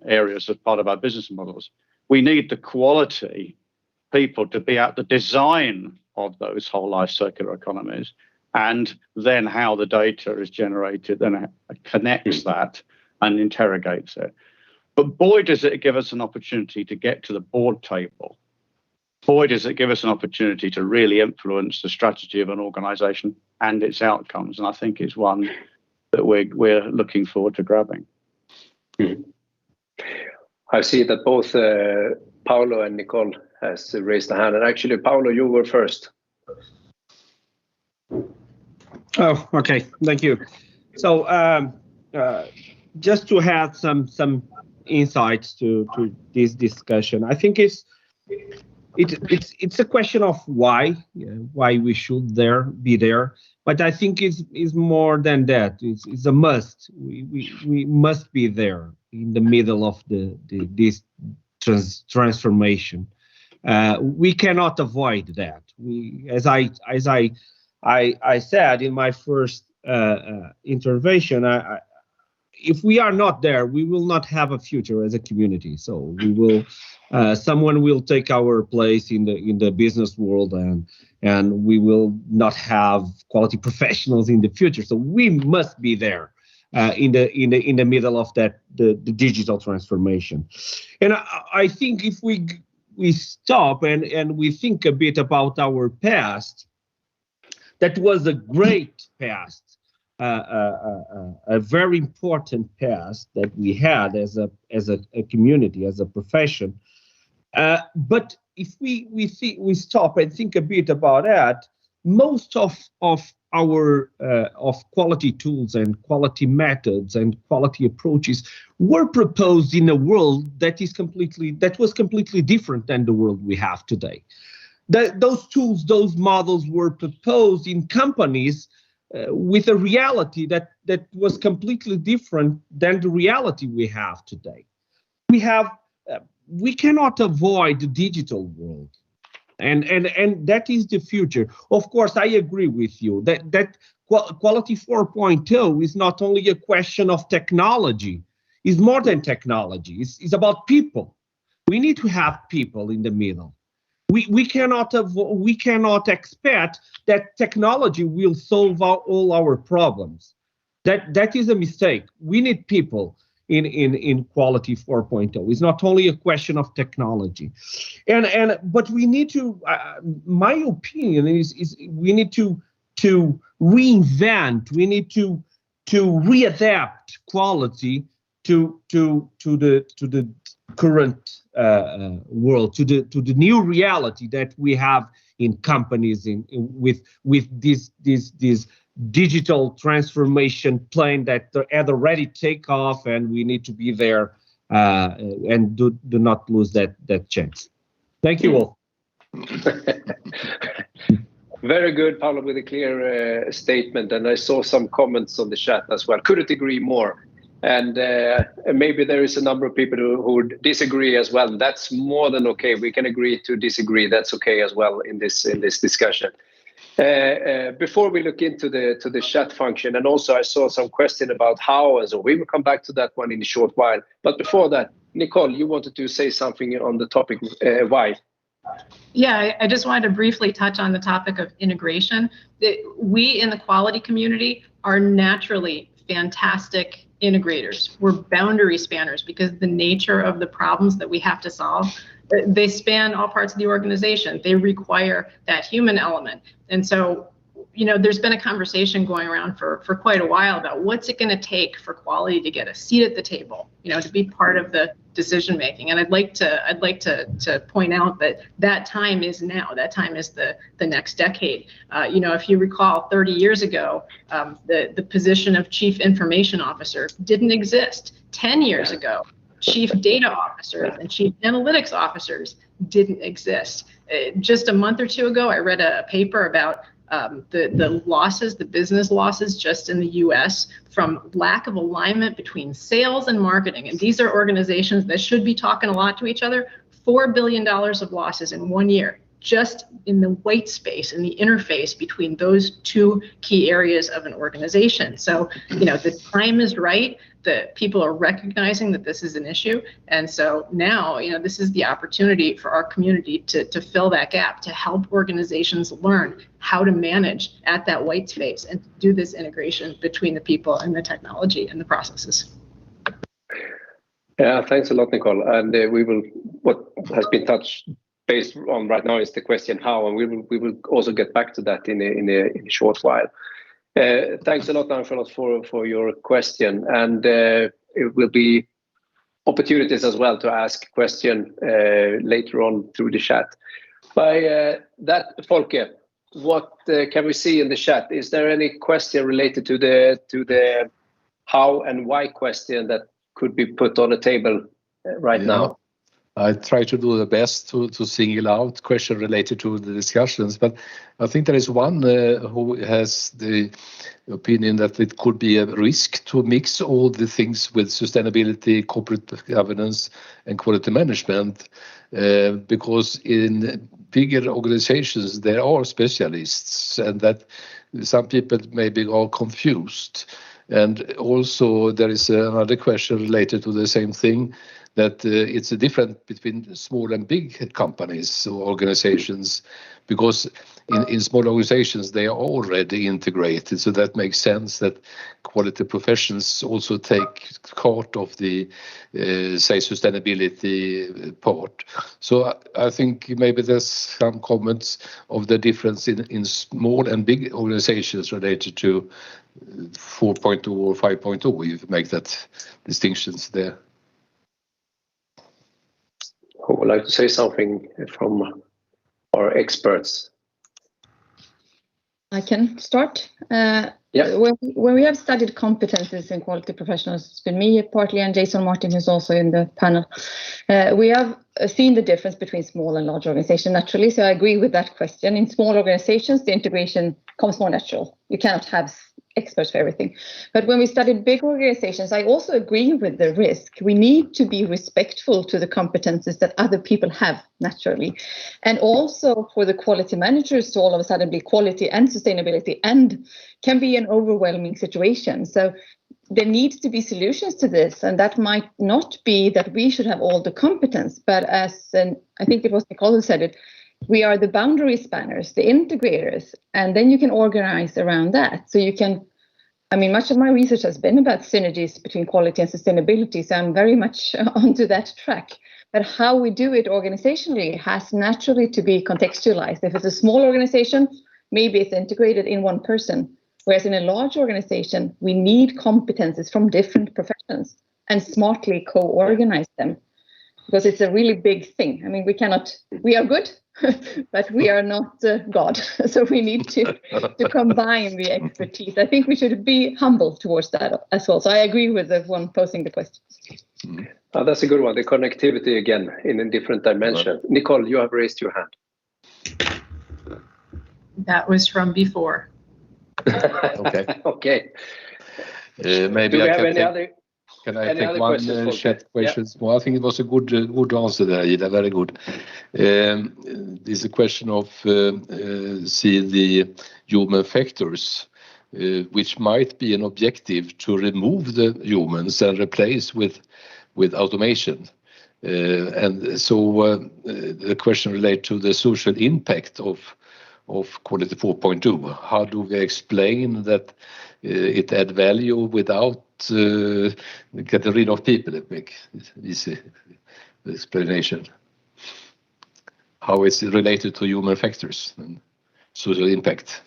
areas as part of our business models, we need the quality people to be at the design of those whole life circular economies, and then how the data is generated, then connects that and interrogates it. But boy, does it give us an opportunity to get to the board table. Boy, does it give us an opportunity to really influence the strategy of an organization and its outcomes. And I think it's one that we're looking forward to grabbing. I see that both Paolo and Nicole has raised a hand. And actually, Paolo, you were first. Oh, okay. Thank you. So just to add some insights to this discussion, I think it's a question of why we should be there. But I think it's more than that. It's a must. We must be there in the middle of this transformation. We cannot avoid that. As I said in my first intervention, if we are not there, we will not have a future as a community. So we will, someone will take our place in the business world, and we will not have quality professionals in the future. So we must be there in the middle of the digital transformation. And I think if we stop and we think a bit about our past, that was a great past. A very important past that we had as a community, as a profession. But if we stop and think a bit about that, most of our quality tools and quality methods and quality approaches were proposed in a world that was completely different than the world we have today. Those tools, those models were proposed in companies with a reality that was completely different than the reality we have today. We cannot avoid the digital world, and that is the future. Of course, I agree with you that Quality 4.0 is not only a question of technology; it's more than technology. It's about people. We need to have people in the middle. We cannot expect that technology will solve all our problems. That is a mistake. We need people in Quality 4.0. It's not only a question of technology, but we need to. My opinion is we need to reinvent. We need to readapt quality to the current world, to the new reality that we have in companies with this digital transformation plane that had already take off, and we need to be there and do not lose that chance. Thank you all. Very good, Paolo, with a clear statement, and I saw some comments on the chat as well. Couldn't agree more. And maybe there is a number of people who would disagree as well. That's more than okay. We can agree to disagree. That's okay as well in this discussion. Before we look into the chat function, and also I saw some question about how, and so we will come back to that one in a short while. But before that, Nicole, you wanted to say something on the topic why? Yeah, I just wanted to briefly touch on the topic of integration. We in the quality community are naturally fantastic integrators. We're boundary spanners because the nature of the problems that we have to solve, they span all parts of the organization. They require that human element. And so, there's been a conversation going around for quite a while about what's it going to take for quality to get a seat at the table, to be part of the decision making. And I'd like to point out that time is now. That time is the next decade. If you recall, 30 years ago, the position of Chief Information Officer didn't exist. 10 years ago, Chief Data Officers and Chief Analytics Officers didn't exist. Just a month or two ago, I read a paper about the losses, the business losses just in the US from lack of alignment between sales and marketing. And these are organizations that should be talking a lot to each other. $4 billion of losses in 1 year, just in the white space, in the interface between those two key areas of an organization. So, the time is right. The people are recognizing that this is an issue. And so now, this is the opportunity for our community to fill that gap, to help organizations learn how to manage at that white space and do this integration between the people and the technology and the processes. Yeah, thanks a lot, Nicole. And what has been touched based on right now is the question how, and we will also get back to that in a short while. Thanks a lot, Ann-Charlotte, for your question, and it will be opportunities as well to ask question later on through the chat. By that, Folke, what can we see in the chat? Is there any question related to the how and why question that could be put on the table right now? I try to do the best to single out question related to the discussions, but I think there is one who has the opinion that it could be a risk to mix all the things with sustainability, corporate governance, and quality management, because in bigger organizations there are specialists, and that some people maybe are confused. And also there is another question related to the same thing, that it's a difference between small and big companies or organizations, because in small organizations they are already integrated, so that makes sense that quality professions also take part of the say sustainability part. So I think maybe there's some comments of the difference in small and big organizations related to 4.0 or 5.0, if you make that distinctions there. Who would like to say something from our experts? I can start. Yeah. When we have studied competencies in quality professionals, it's been me partly and Jason Martin, who's also in the panel. We have seen the difference between small and large organizations naturally. So I agree with that question. In small organizations, the integration comes more natural. You cannot have experts for everything. But when we studied big organizations, I also agree with the risk. We need to be respectful to the competences that other people have naturally. And also for the quality managers to all of a sudden be quality and sustainability and can be an overwhelming situation. So there needs to be solutions to this, and that might not be that we should have all the competence, but I think it was Nicole who said it, we are the boundary spanners, the integrators, and then you can organize around that. So you can, much of my research has been about synergies between quality and sustainability, so I'm very much onto that track. But how we do it organizationally has naturally to be contextualized. If it's a small organization, maybe it's integrated in one person. Whereas in a large organization, we need competences from different professions and smartly co-organize them, because it's a really big thing. We are good, but we are not God. So we need to combine the expertise. I think we should be humble towards that as well. So I agree with the one posing the question. Oh, that's a good one. The connectivity again in a different dimension. Right. Nicole, you have raised your hand. That was from before. Okay. Okay. Maybe do we I have any other? Can I take one chat question? Yeah. Well, I think it was a good answer there, Ida. Very good. There's a question of see the human factors, which might be an objective to remove the humans and replace with automation. And so the question relates to the social impact of quality 4.2. How do we explain that it add value without getting rid of people? It make easy explanation. How is it related to human factors and social impact?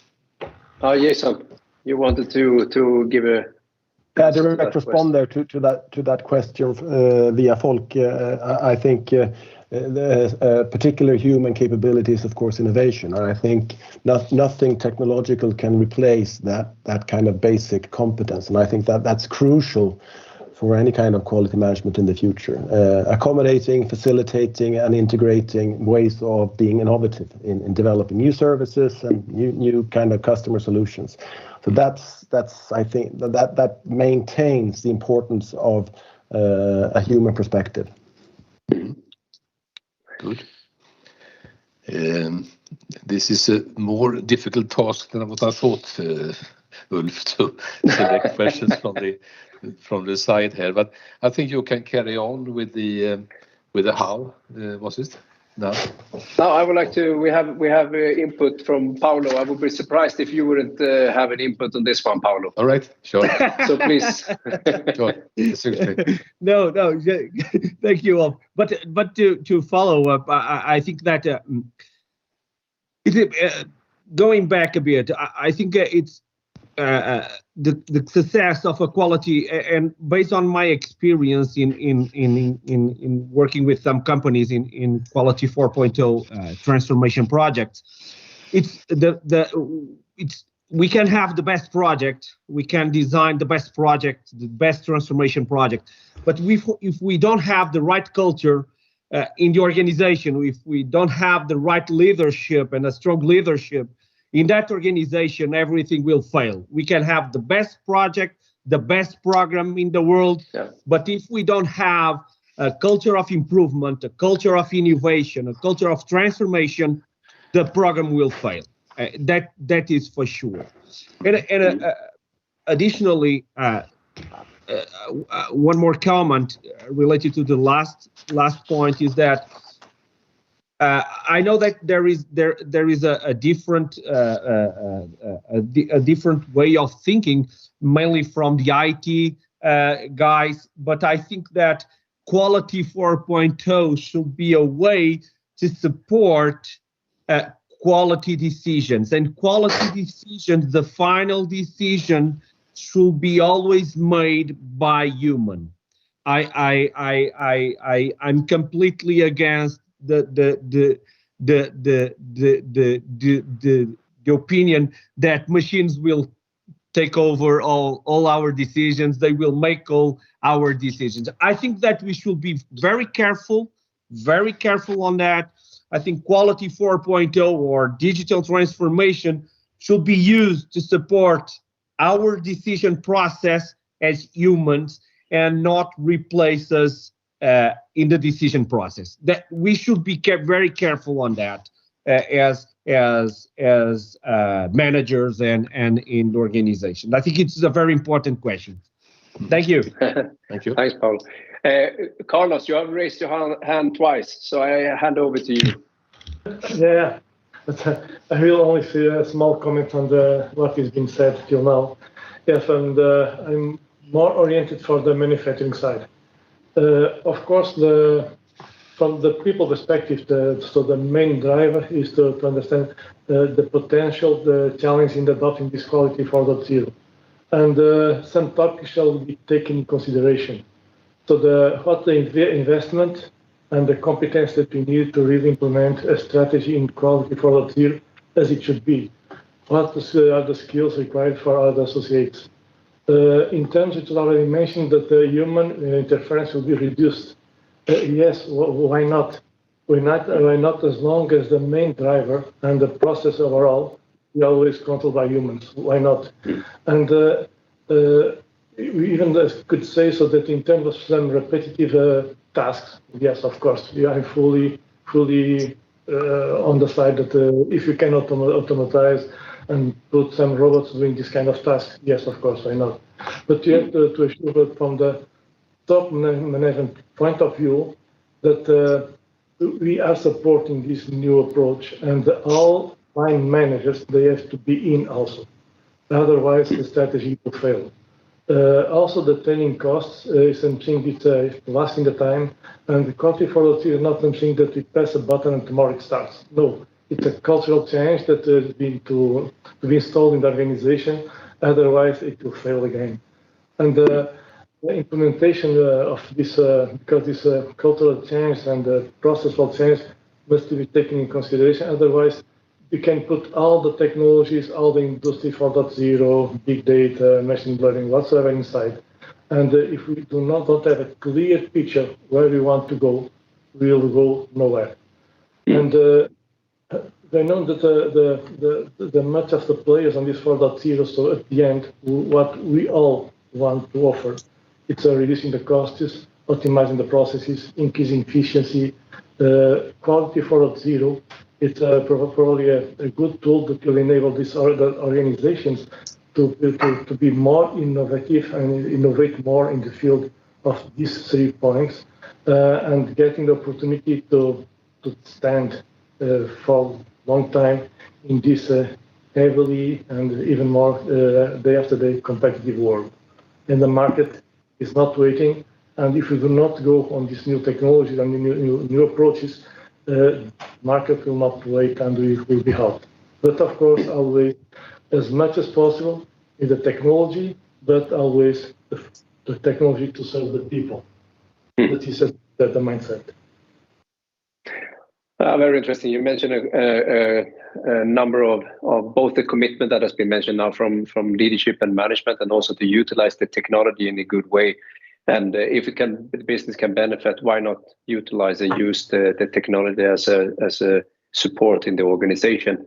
Jason, you wanted to give a direct response there to that question via Folk. I think the particular human capabilities, of course, innovation. And I think nothing technological can replace that kind of basic competence. And I think that's crucial for any kind of quality management in the future, accommodating, facilitating, and integrating ways of being innovative in developing new services and new kind of customer solutions. So that's I think that maintains the importance of a human perspective. Good. This is a more difficult task than what I thought, Ulf, to select questions from the side here. But I think you can carry on with the how. Was it? No. No, I would like to. We have input from Paolo. I would be surprised if you wouldn't have an input on this one, Paolo. All right, sure. So please. Sure. No, thank you all. But to follow up, I think that going back a bit, I think it's the success of a quality, and based on my experience in working with some companies in quality 4.0 transformation projects, we can have the best project, we can design the best project, the best transformation project, but if we don't have the right culture in the organization, if we don't have the right leadership and a strong leadership in that organization, everything will fail. We can have the best project, the best program in the world, but if we don't have a culture of improvement, a culture of innovation, a culture of transformation, the program will fail. That is for sure. And additionally, one more comment related to the last point is that I know that there is a different way of thinking, mainly from the IT guys, but I think that quality 4.0 should be a way to support quality decisions, and quality decisions, the final decision should be always made by human. I'm completely against the opinion that machines will take over all our decisions. They will make all our decisions. I think that we should be very careful on that. I think quality 4.0 or digital transformation should be used to support our decision process as humans and not replace us in the decision process. That we should be very careful on that as managers and in the organization. I think it's a very important question. Thank you. Thank you. Thanks, Paul. Carlos, you have raised your hand twice, so I hand over to you. Yeah, but I will only say a small comment on what has been said till now. Yes, and I'm more oriented for the manufacturing side. Of course, from the people perspective, so the main driver is to understand the potential, the challenge in adopting this quality 4.0. And some topics shall be taken in consideration. So the investment and the competence that we need to really implement a strategy in quality 4.0 as it should be. What are the skills required for other associates? In terms, it was already mentioned that the human interference will be reduced. Yes, why not? Why not as long as the main driver and the process overall is always controlled by humans? Why not? And we even could say so that in terms of some repetitive tasks, yes, of course, we are fully on the side that if you can automatize and put some robots doing this kind of tasks, yes, of course, why not? But you have to assure that from the top management point of view that we are supporting this new approach, and all line managers, they have to be in also. Otherwise, the strategy will fail. Also, the training costs is something that's lasting the time, and the quality 4.0 is not something that we press a button and tomorrow it starts. No, it's a cultural change that has been to be installed in the organization. Otherwise, it will fail again. And the implementation of this, because this cultural change and the processual change must be taken in consideration. Otherwise, you can put all the technologies, all the industry 4.0, big data, machine learning, whatsoever inside. And if we don't have a clear picture where we want to go, we will go nowhere. And I know that the much of the players on this 4.0, so at the end, what we all want to offer, it's reducing the costs, optimizing the processes, increasing efficiency. Quality 4.0, it's probably a good tool that will enable these organizations to be more innovative and innovate more in the field of these 3 points, and getting the opportunity to stand for a long time in this heavily and even more day after day competitive world. And the market is not waiting. And if we do not go on these new technologies and new approaches, market will not wait and we will be out. But of course, always as much as possible in the technology, but always the technology to serve the people. That is the mindset. Very interesting. You mentioned a number of both the commitment that has been mentioned now from leadership and management, and also to utilize the technology in a good way. And if the business can benefit, why not utilize and use the technology as a support in the organization?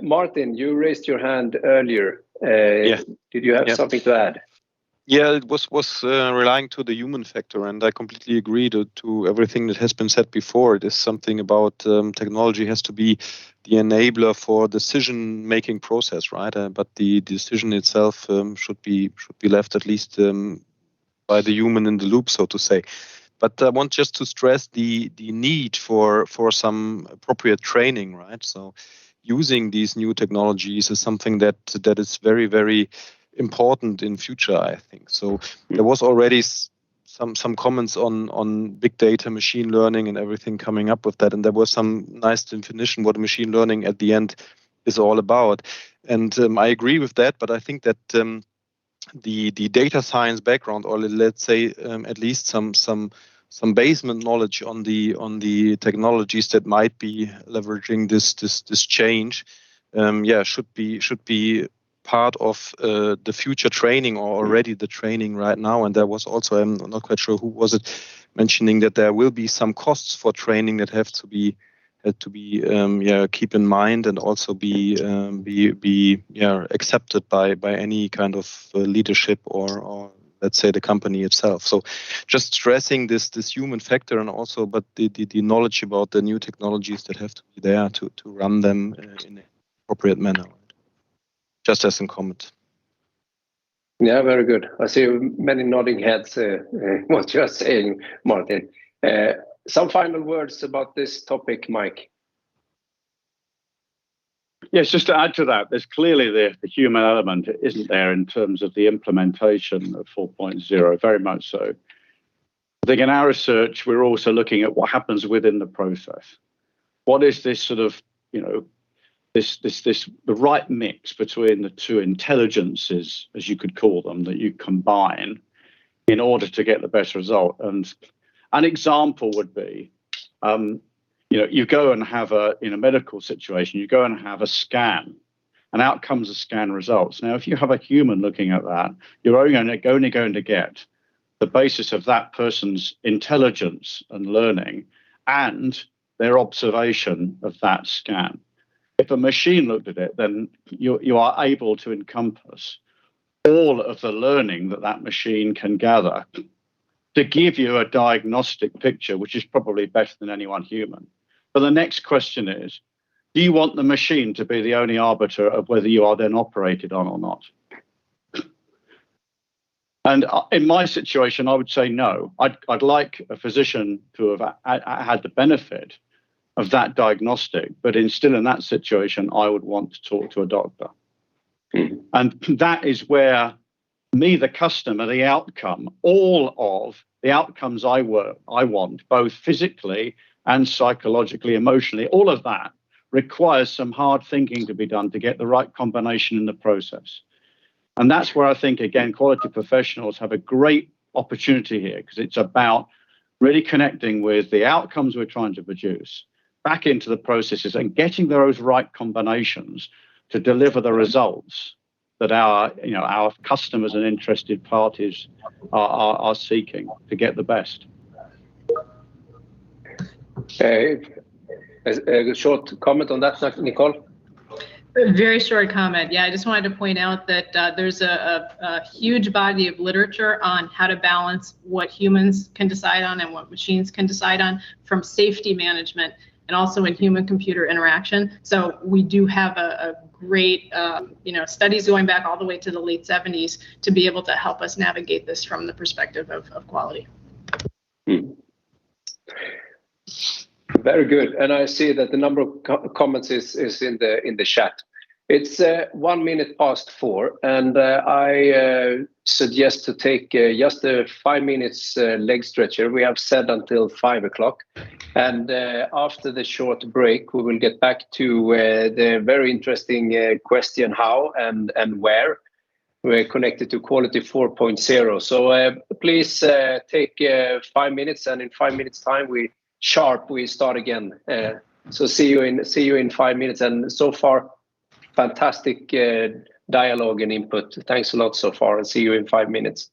Martin, you raised your hand earlier. Did you have something to add? Yeah, it was relying to the human factor, and I completely agree to everything that has been said before. It is something about technology has to be the enabler for decision-making process, right? But the decision itself should be left at least by the human in the loop, so to say. But I want just to stress the need for some appropriate training, right? So using these new technologies is something that is very, very important in future, I think. So there was already some comments on big data, machine learning, and everything coming up with that, and there was some nice definition what machine learning at the end is all about. And I agree with that, but I think that the data science background, or let's say at least some basement knowledge on the technologies that might be leveraging this change, should be part of the future training, or already the training right now. And there was also, I'm not quite sure who was it, mentioning that there will be some costs for training that have to be keep in mind, and also be accepted by any kind of leadership or let's say the company itself. So just stressing this human factor, and also but the knowledge about the new technologies that have to be there to run them in an appropriate manner. Just as a comment. Yeah, very good. I see many nodding heads what you are saying, Martin. Some final words about this topic, Mike? Yes, just to add to that, there's clearly the human element, isn't there, in terms of the implementation of 4.0, very much so. I think in our research, we're also looking at what happens within the process. What is this sort of, the right mix between the two intelligences, as you could call them, that you combine in order to get the best result. And an example would be, you go and have in a medical situation, you go and have a scan, and out comes the scan results. Now, if you have a human looking at that, you're only going to get the basis of that person's intelligence and learning and their observation of that scan. If a machine looked at it, then you are able to encompass all of the learning that machine can gather to give you a diagnostic picture, which is probably better than anyone human. But the next question is, do you want the machine to be the only arbiter of whether you are then operated on or not? And in my situation, I would say no. I'd like a physician to have had the benefit of that diagnostic, but still in that situation, I would want to talk to a doctor. And that is where me, the customer, the outcome, all of the outcomes I want, both physically and psychologically, emotionally, all of that requires some hard thinking to be done to get the right combination in the process. And that's where I think, again, quality professionals have a great opportunity here, because it's about really connecting with the outcomes we're trying to produce back into the processes and getting those right combinations to deliver the results that our customers and interested parties are seeking to get the best. A short comment on that, Nicole? A very short comment. Yeah, I just wanted to point out that there's a huge body of literature on how to balance what humans can decide on and what machines can decide on, from safety management and also in human-computer interaction. So we do have a great, studies going back all the way to the late 70s to be able to help us navigate this from the perspective of quality. Very good. And I see that the number of comments is in the chat. It's 1 minute past 4, and I suggest to take just a 5 minutes leg stretcher. We have said until 5 o'clock. And after the short break, we will get back to the very interesting question how and where we're connected to Quality 4.0. So please take 5 minutes, and in 5 minutes time we start again. So see you in 5 minutes. And so far, fantastic dialogue and input. Thanks a lot so far, and see you in 5 minutes.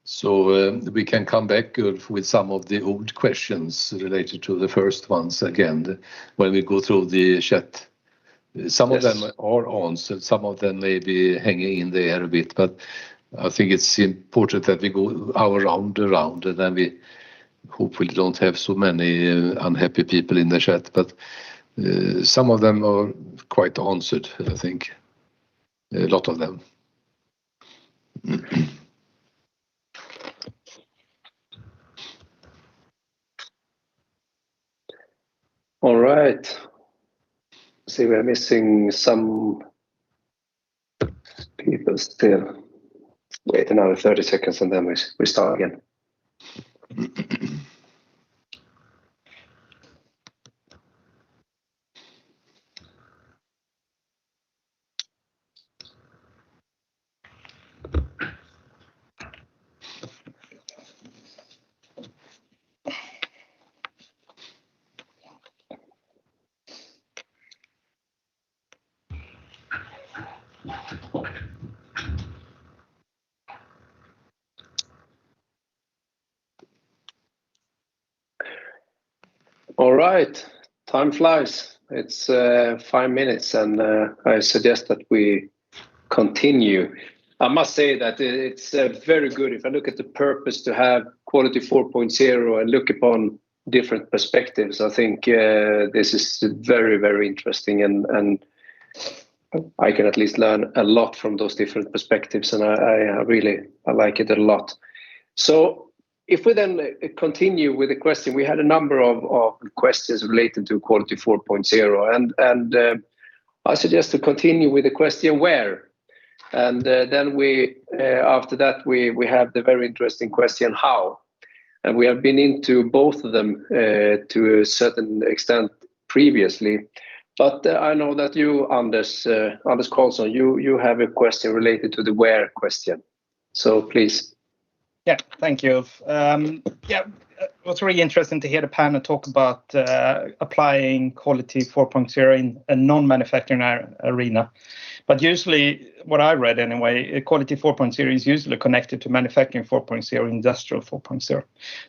So we can come back with some of the old questions related to the first ones again when we go through the chat. Some of them are answered, some of them may be hanging in the air a bit, but I think it's important that we go our round around, and then we hopefully don't have so many unhappy people in the chat, but some of them are quite answered, I think, a lot of them. All right. See, we're missing some people still. Wait another 30 seconds and then we start again. All right, time flies. It's 5 minutes, and I suggest that we continue. I must say that it's very good. If I look at the purpose to have Quality 4.0 and look upon different perspectives, I think this is very, very interesting, and I can at least learn a lot from those different perspectives, and I like it a lot. So if we then continue with the question, we had a number of questions related to Quality 4.0, and I suggest to continue with the question where, and then we after that we have the very interesting question how, and we have been into both of them to a certain extent previously, but I know that you, Anders Karlsson, you have a question related to the where question, so please. Yeah, thank you. It was really interesting to hear the panel talk about applying Quality 4.0 in a non-manufacturing arena. But usually, what I read anyway, Quality 4.0 is usually connected to manufacturing 4.0, industrial 4.0. So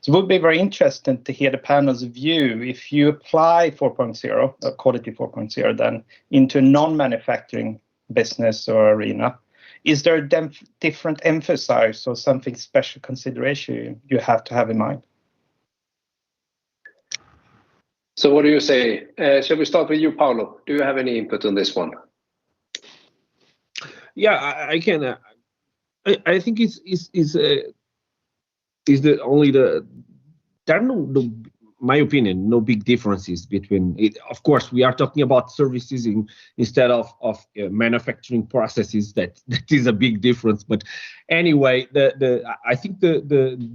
it would be very interesting to hear the panel's view if you apply 4.0, Quality 4.0, then into a non-manufacturing business or arena. Is there a different emphasis or something special consideration you have to have in mind? So what do you say? Shall we start with you, Paolo? Do you have any input on this one? Yeah, I can. I think is the only the there are no my opinion, no big differences between it. Of course, we are talking about services instead of manufacturing processes. That is a big difference. But anyway, I think the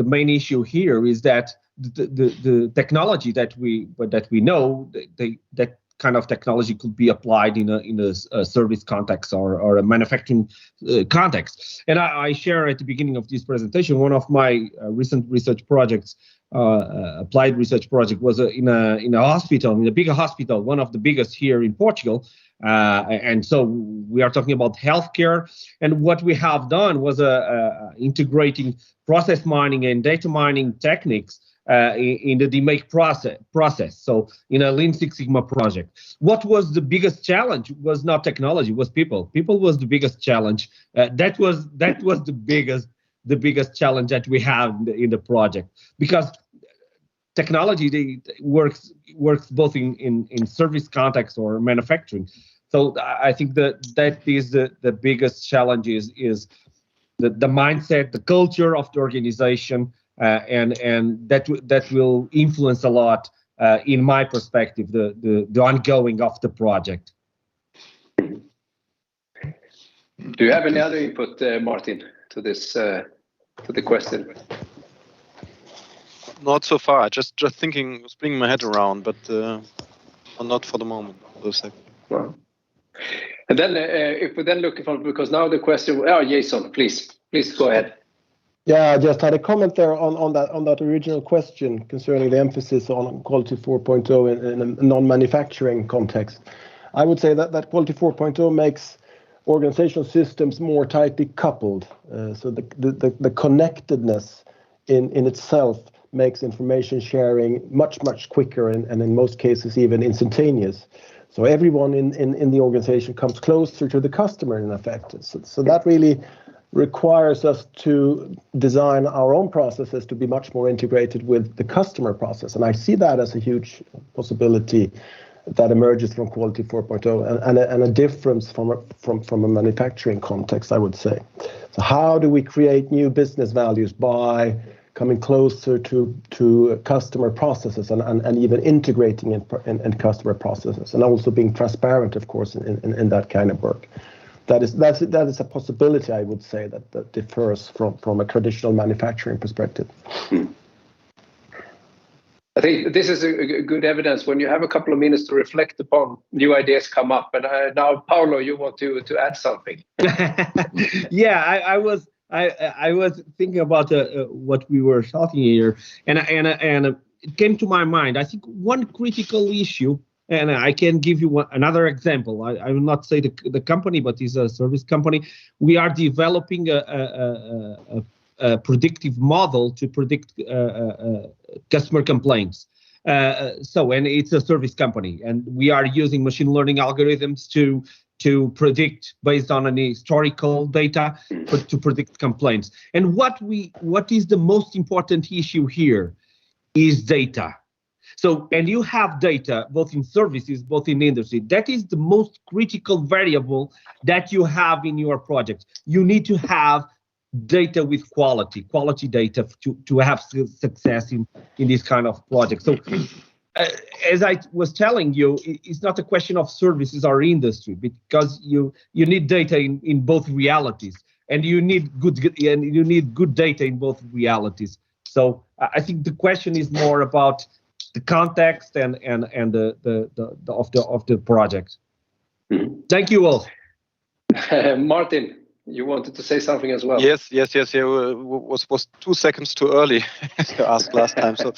main issue here is that the technology that we know, that kind of technology could be applied in a service context or a manufacturing context. And I share at the beginning of this presentation, one of my recent research projects, applied research project, was in a hospital, in a big hospital, one of the biggest here in Portugal. And so we are talking about healthcare. And what we have done was integrating process mining and data mining techniques in the demake process. So in a Lean Six Sigma project, what was the biggest challenge was not technology, was people. People was the biggest challenge. That was the biggest challenge that we have in the project, because technology works both in service context or manufacturing. So I think that is the biggest challenge is the mindset, the culture of the organization. And that will influence a lot, in my perspective, the ongoing of the project. Do you have any other input, Martin, to this to the question? Not so far. Just thinking, spinning my head around, but not for the moment. Wow. And then, if we then look for, because now the question. Oh, Jason, please go ahead. Yeah, I just had a comment there on that original question concerning the emphasis on Quality 4.0 in a non-manufacturing context. I would say that Quality 4.0 makes organizational systems more tightly coupled. So the connectedness in itself makes information sharing much quicker and in most cases even instantaneous. So everyone in the organization comes closer to the customer in effect. So that really requires us to design our own processes to be much more integrated with the customer process. And I see that as a huge possibility that emerges from Quality 4.0 and a difference from a manufacturing context, I would say. So how do we create new business values? By coming closer to customer processes and even integrating in customer processes, and also being transparent, of course, in that kind of work. That is a possibility, I would say, that differs from a traditional manufacturing perspective. I think this is a good evidence when you have a couple of minutes to reflect upon new ideas come up. And now, Paolo, you want to add something? Yeah, I was thinking about what we were talking here, and it came to my mind. I think one critical issue. And I can give you another example. I will not say the company, but it's a service company. We are developing a predictive model to predict customer complaints. And it's a service company, and we are using machine learning algorithms to predict based on any historical data, but to predict complaints. And what is the most important issue here is data. So, and you have data data in services, both in industry. That is the most critical variable that you have in your project. You need to have data with quality data to have success in this kind of project. So, as I was telling you, it's not a question of services or industry, because you need data in both realities, and you need good data in both realities. So, I think the question is more about the context and the project. Mm-hmm. Thank you all. Martin, you wanted to say something as well. Yes. Was 2 seconds too early to ask last time. So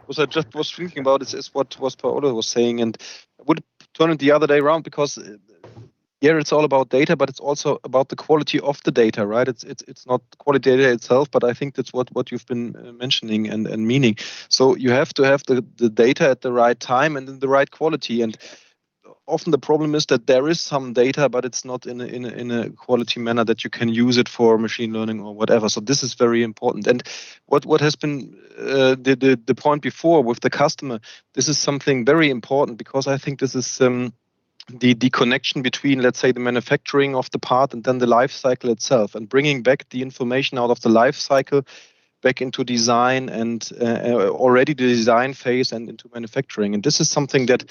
what I just was thinking about is what Paolo was saying, and I would turn it the other day around, because here it's all about data, but it's also about the quality of the data, right? It's not quality data itself, but I think that's what you've been mentioning and meaning. So you have to have the data at the right time and in the right quality. And often the problem is that there is some data, but it's not in a quality manner that you can use it for machine learning or whatever. So this is very important. And what has been the point before with the customer, this is something very important, because I think this is the connection between, let's say, the manufacturing of the part and then the life cycle itself, and bringing back the information out of the life cycle back into design and already the design phase and into manufacturing. And this is something that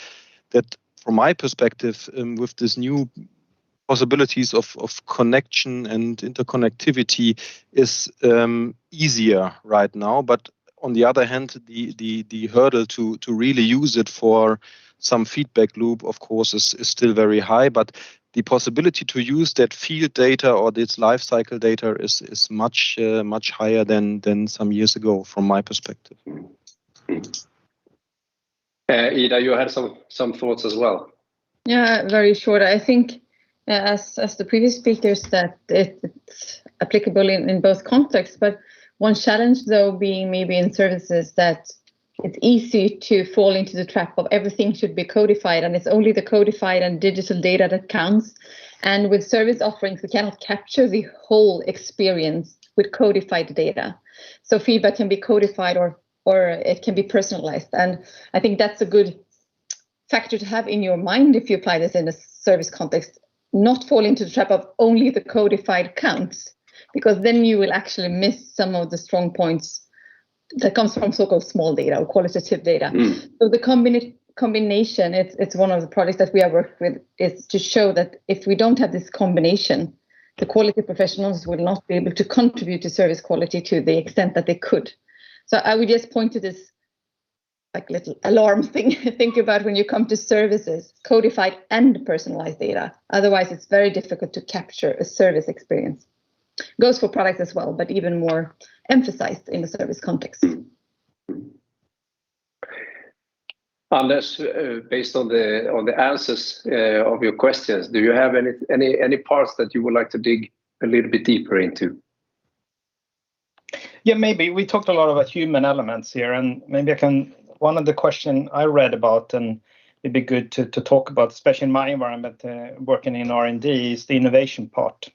from my perspective, with this new possibilities of connection and interconnectivity is easier right now. But on the other hand, the hurdle to really use it for some feedback loop, of course, is still very high. But the possibility to use that field data or this life cycle data is much higher than some years ago, from my perspective. Ida, you had some thoughts as well. Yeah, very short. I think, as the previous speakers, that it's applicable in both contexts. But one challenge, though, being maybe in services, that it's easy to fall into the trap of everything should be codified, and it's only the codified and digital data that counts. And with service offerings, we cannot capture the whole experience with codified data. So feedback can be codified or it can be personalized. And I think that's a good factor to have in your mind if you apply this in a service context, not fall into the trap of only the codified counts, because then you will actually miss some of the strong points that comes from so-called small data or qualitative data. So the combination, it's one of the projects that we have worked with, is to show that if we don't have this combination, the quality professionals will not be able to contribute to service quality to the extent that they could. So I would just point to this like little alarm thing. Think about when you come to services, codified and personalized data. Otherwise, it's very difficult to capture a service experience. Goes for products as well, but even more emphasized in the service context. Anders, based on the answers of your questions, do you have any parts that you would like to dig a little bit deeper into? Yeah, maybe we talked a lot about human elements here, and maybe I can. One of the questions I read about, and it'd be good to talk about, especially in my environment, working in R&D, is the innovation part.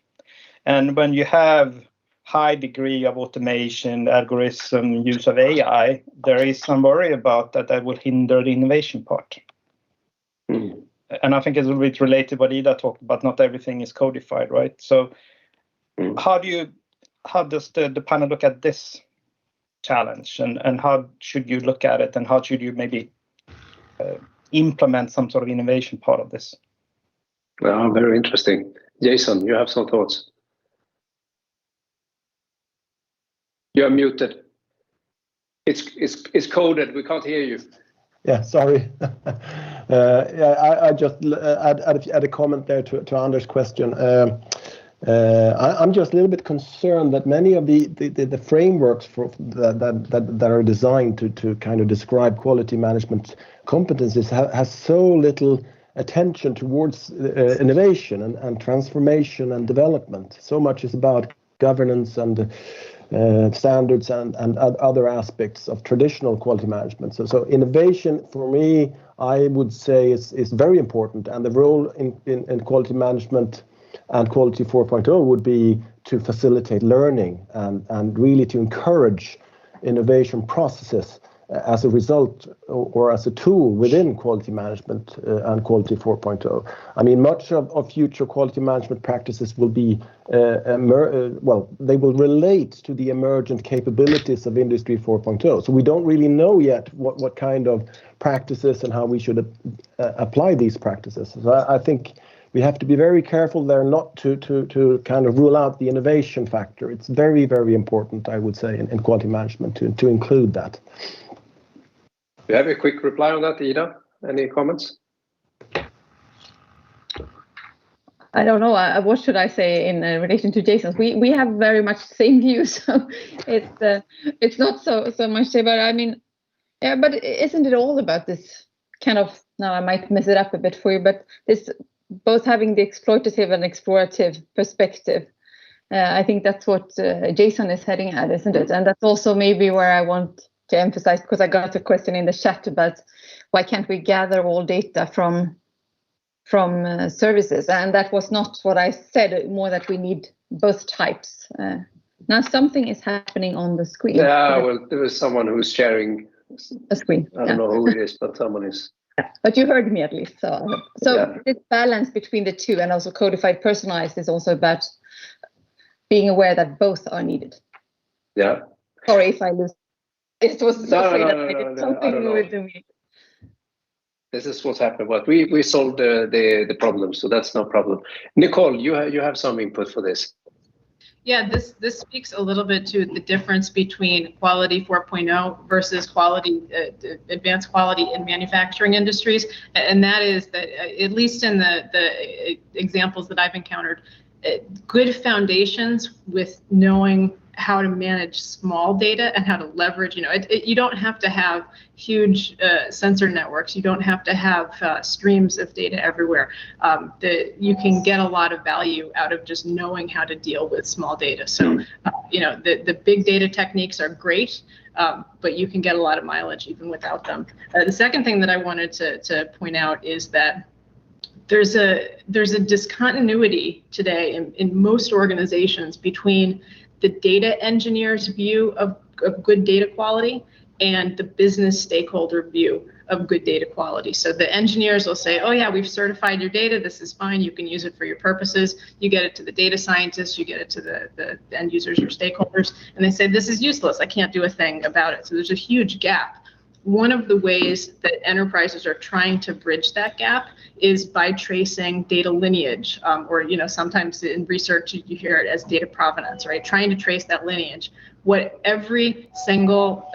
And when you have high degree of automation, algorithm, use of AI, there is some worry about that will hinder the innovation part. And I think it's a little bit related to what Ida talked about. Not everything is codified, right? So how does the panel look at this challenge, and how should you look at it, and how should you maybe implement some sort of innovation part of this? Well, very interesting. Jason, you have some thoughts? You're muted. It's coded. We can't hear you. Yeah, sorry. I just add a comment there to Anders' question. I'm just a little bit concerned that many of the frameworks that are designed to kind of describe quality management competencies has so little attention towards innovation and transformation and development. So much is about governance and standards and other aspects of traditional quality management. So innovation, for me, I would say is very important, and the role in quality management and Quality 4.0 would be to facilitate learning and really to encourage innovation processes as a result or as a tool within quality management and Quality 4.0. I mean, much of future quality management practices will be, they will relate to the emergent capabilities of Industry 4.0. So we don't really know yet what kind of practices and how we should apply these practices. So I think we have to be very careful there not to kind of rule out the innovation factor. It's very, very important, I would say, in quality management to include that. Do you have a quick reply on that, Ida? Any comments? I don't know. What should I say in relation to Jason's? We have very much same views, so it's not so much. But I mean, yeah. But isn't it all about this kind of? Now I might mess it up a bit for you, but this both having the exploitative and explorative perspective. I think that's what Jason is heading at, isn't it? And that's also maybe where I want to emphasize, because I got a question in the chat about why can't we gather all data from services, and that was not what I said, more that we need both types. Now something is happening on the screen. Yeah, well, there is someone who's sharing a screen. I don't know who it is, but someone is. But you heard me at least. So this balance between the two, and also codified, personalized, is also about being aware that both are needed. Yeah. Sorry if I lose. It was afraid that I did I something don't know. with me. This is what's happened, but we solved the problem, so that's no problem. Nicole, you have some input for this. Yeah, this speaks a little bit to the difference between quality 4.0 versus quality advanced quality in manufacturing industries, and that is that at least in the examples that I've encountered, good foundations with knowing how to manage small data and how to leverage, you don't have to have huge sensor networks. You don't have to have streams of data everywhere. You can get a lot of value out of just knowing how to deal with small data. So, the big data techniques are great, but you can get a lot of mileage even without them. The second thing that I wanted to point out is that there's a discontinuity today in most organizations between the data engineer's view of good data quality and the business stakeholder view of good data quality. So the engineers will say, oh yeah, we've certified your data, this is fine, you can use it for your purposes. You get it to the data scientists, you get it to the end users or stakeholders, and they say, this is useless, I can't do a thing about it. So there's a huge gap. One of the ways that enterprises are trying to bridge that gap is by tracing data lineage, or sometimes in research you hear it as data provenance, right? Trying to trace that lineage. What every single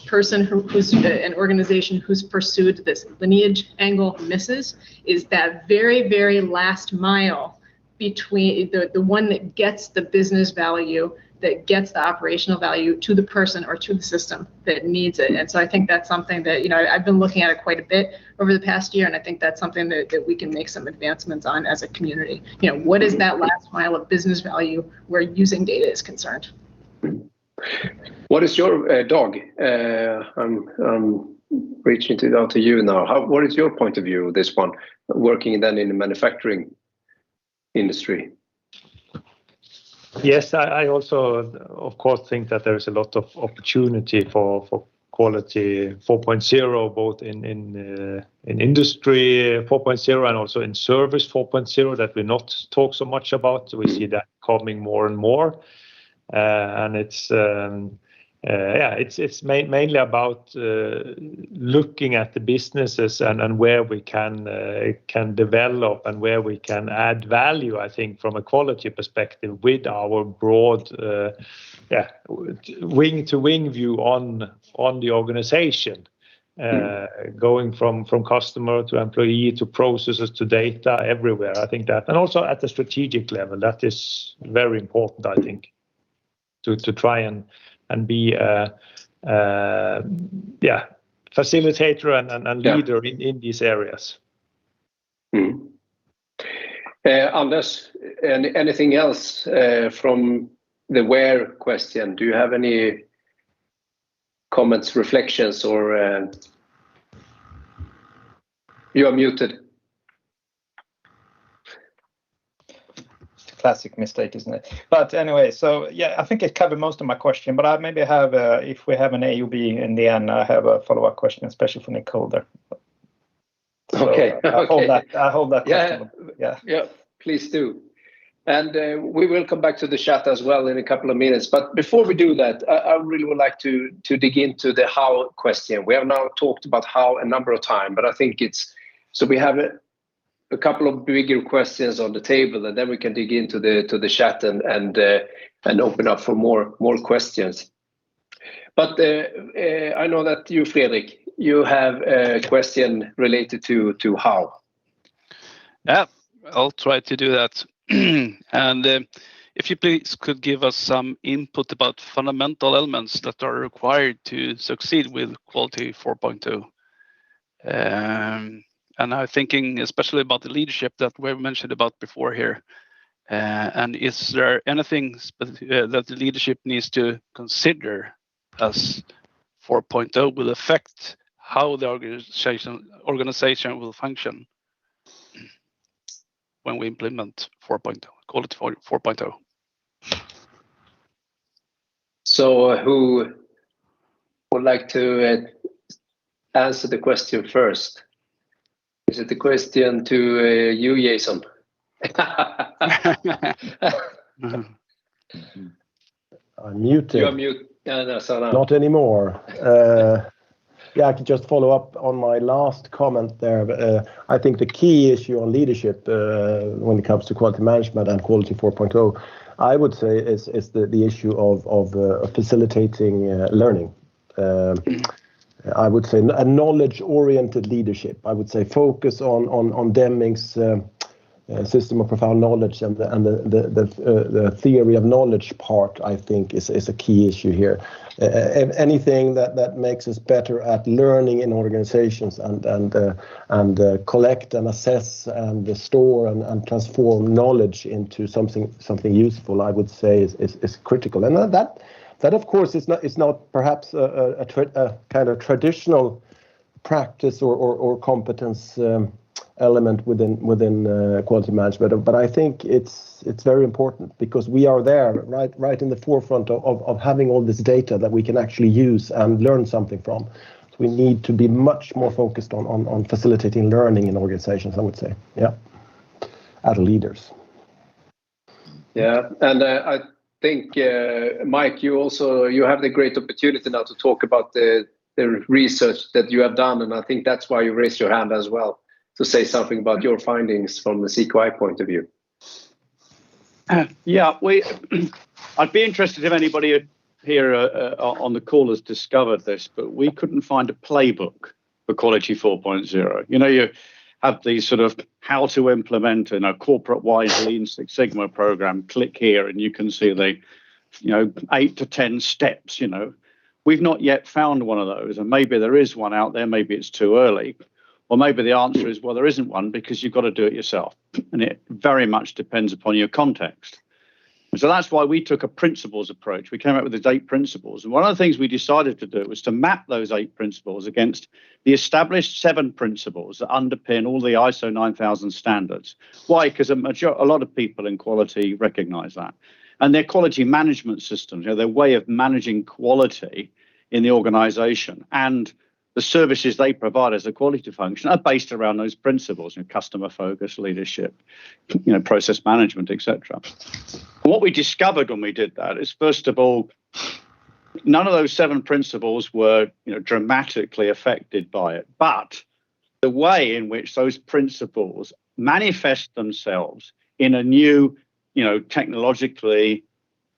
person who's an organization who's pursued this lineage angle misses is that very, very last mile between the one that gets the business value, that gets the operational value to the person or to the system that needs it. And so I think that's something that, I've been looking at it quite a bit over the past year, and I think that's something that we can make some advancements on as a community. What is that last mile of business value where using data is concerned? What is your dog? I'm reaching out to you now. What is your point of view of this one, working then in the manufacturing industry? Yes, I also, of course, think that there is a lot of opportunity for quality 4.0, both in industry 4.0 and also in service 4.0 that we not talk so much about. We see that coming more and more, and it's mainly about looking at the businesses and where we can develop and where we can add value, I think, from a quality perspective with our broad wing to wing view on the organization, going from customer to employee to processes to data everywhere. I think that, and also at the strategic level, that is very important, I think, to try and be facilitator and leader in these areas. Anders, anything else from the where question? Do you have any comments, reflections, or you are muted? Classic mistake, isn't it? But anyway, so yeah, I think it covered most of my question, but I maybe have, if we have an AUB in the end, I have a follow-up question, especially for Nicole there. So, okay. I hold that question. Yeah, please do. And we will come back to the chat as well in a couple of minutes. But before we do that, I really would like to dig into the how question. We have now talked about how a number of times, but I think so we have a couple of bigger questions on the table, and then we can dig into the chat and open up for more questions. But I know that you, Fredrik, you have a question related to how. Yeah, I'll try to do that. And if you please could give us some input about fundamental elements that are required to succeed with Quality 4.0. And I'm thinking especially about the leadership that we've mentioned about before here. And is there anything that the leadership needs to consider as 4.0 will affect how the organization will function when we implement 4.0, Quality 4.0? So who would like to answer the question first? Is it the question to you, Jason? I'm muted. You're mute. Not anymore. I could just follow up on my last comment there. I think the key issue on leadership when it comes to quality management and Quality 4.0, I would say is the issue of facilitating learning. I would say a knowledge-oriented leadership. I would say focus on Deming's system of profound knowledge and the theory of knowledge part. I think is a key issue here. Anything that makes us better at learning in organizations and collect and assess and store and transform knowledge into something useful, I would say is critical. And that of course is not perhaps a kind of traditional practice or competence element within quality management, but I think it's very important because we are there right in the forefront of having all this data that we can actually use and learn something from. So we need to be much more focused on facilitating learning in organizations, I would say, as leaders. Yeah, and I think Mike, you have the great opportunity now to talk about the research that you have done, and I think that's why you raised your hand as well, to say something about your findings from the CQI point of view. I'd be interested if anybody here on the call has discovered this, but we couldn't find a playbook for Quality 4.0. You have these sort of how to implement in a corporate-wide Lean Six Sigma program. Click here and you can see the 8 to 10 steps. We've not yet found one of those, and maybe there is one out there. Maybe it's too early. Or maybe the answer is, well, there isn't one because you've got to do it yourself. And it very much depends upon your context. And so that's why we took a principles approach. We came up with these 8 principles. And one of the things we decided to do was to map those 8 principles against the established 7 principles that underpin all the ISO 9000 standards. Why? Because a lot of people in quality recognize that. And their quality management systems, their way of managing quality in the organization and the services they provide as a quality function are based around those principles, customer focus, leadership, process management, etc. What we discovered when we did that is, first of all, none of those 7 principles were dramatically affected by it, but the way in which those principles manifest themselves in a new, technologically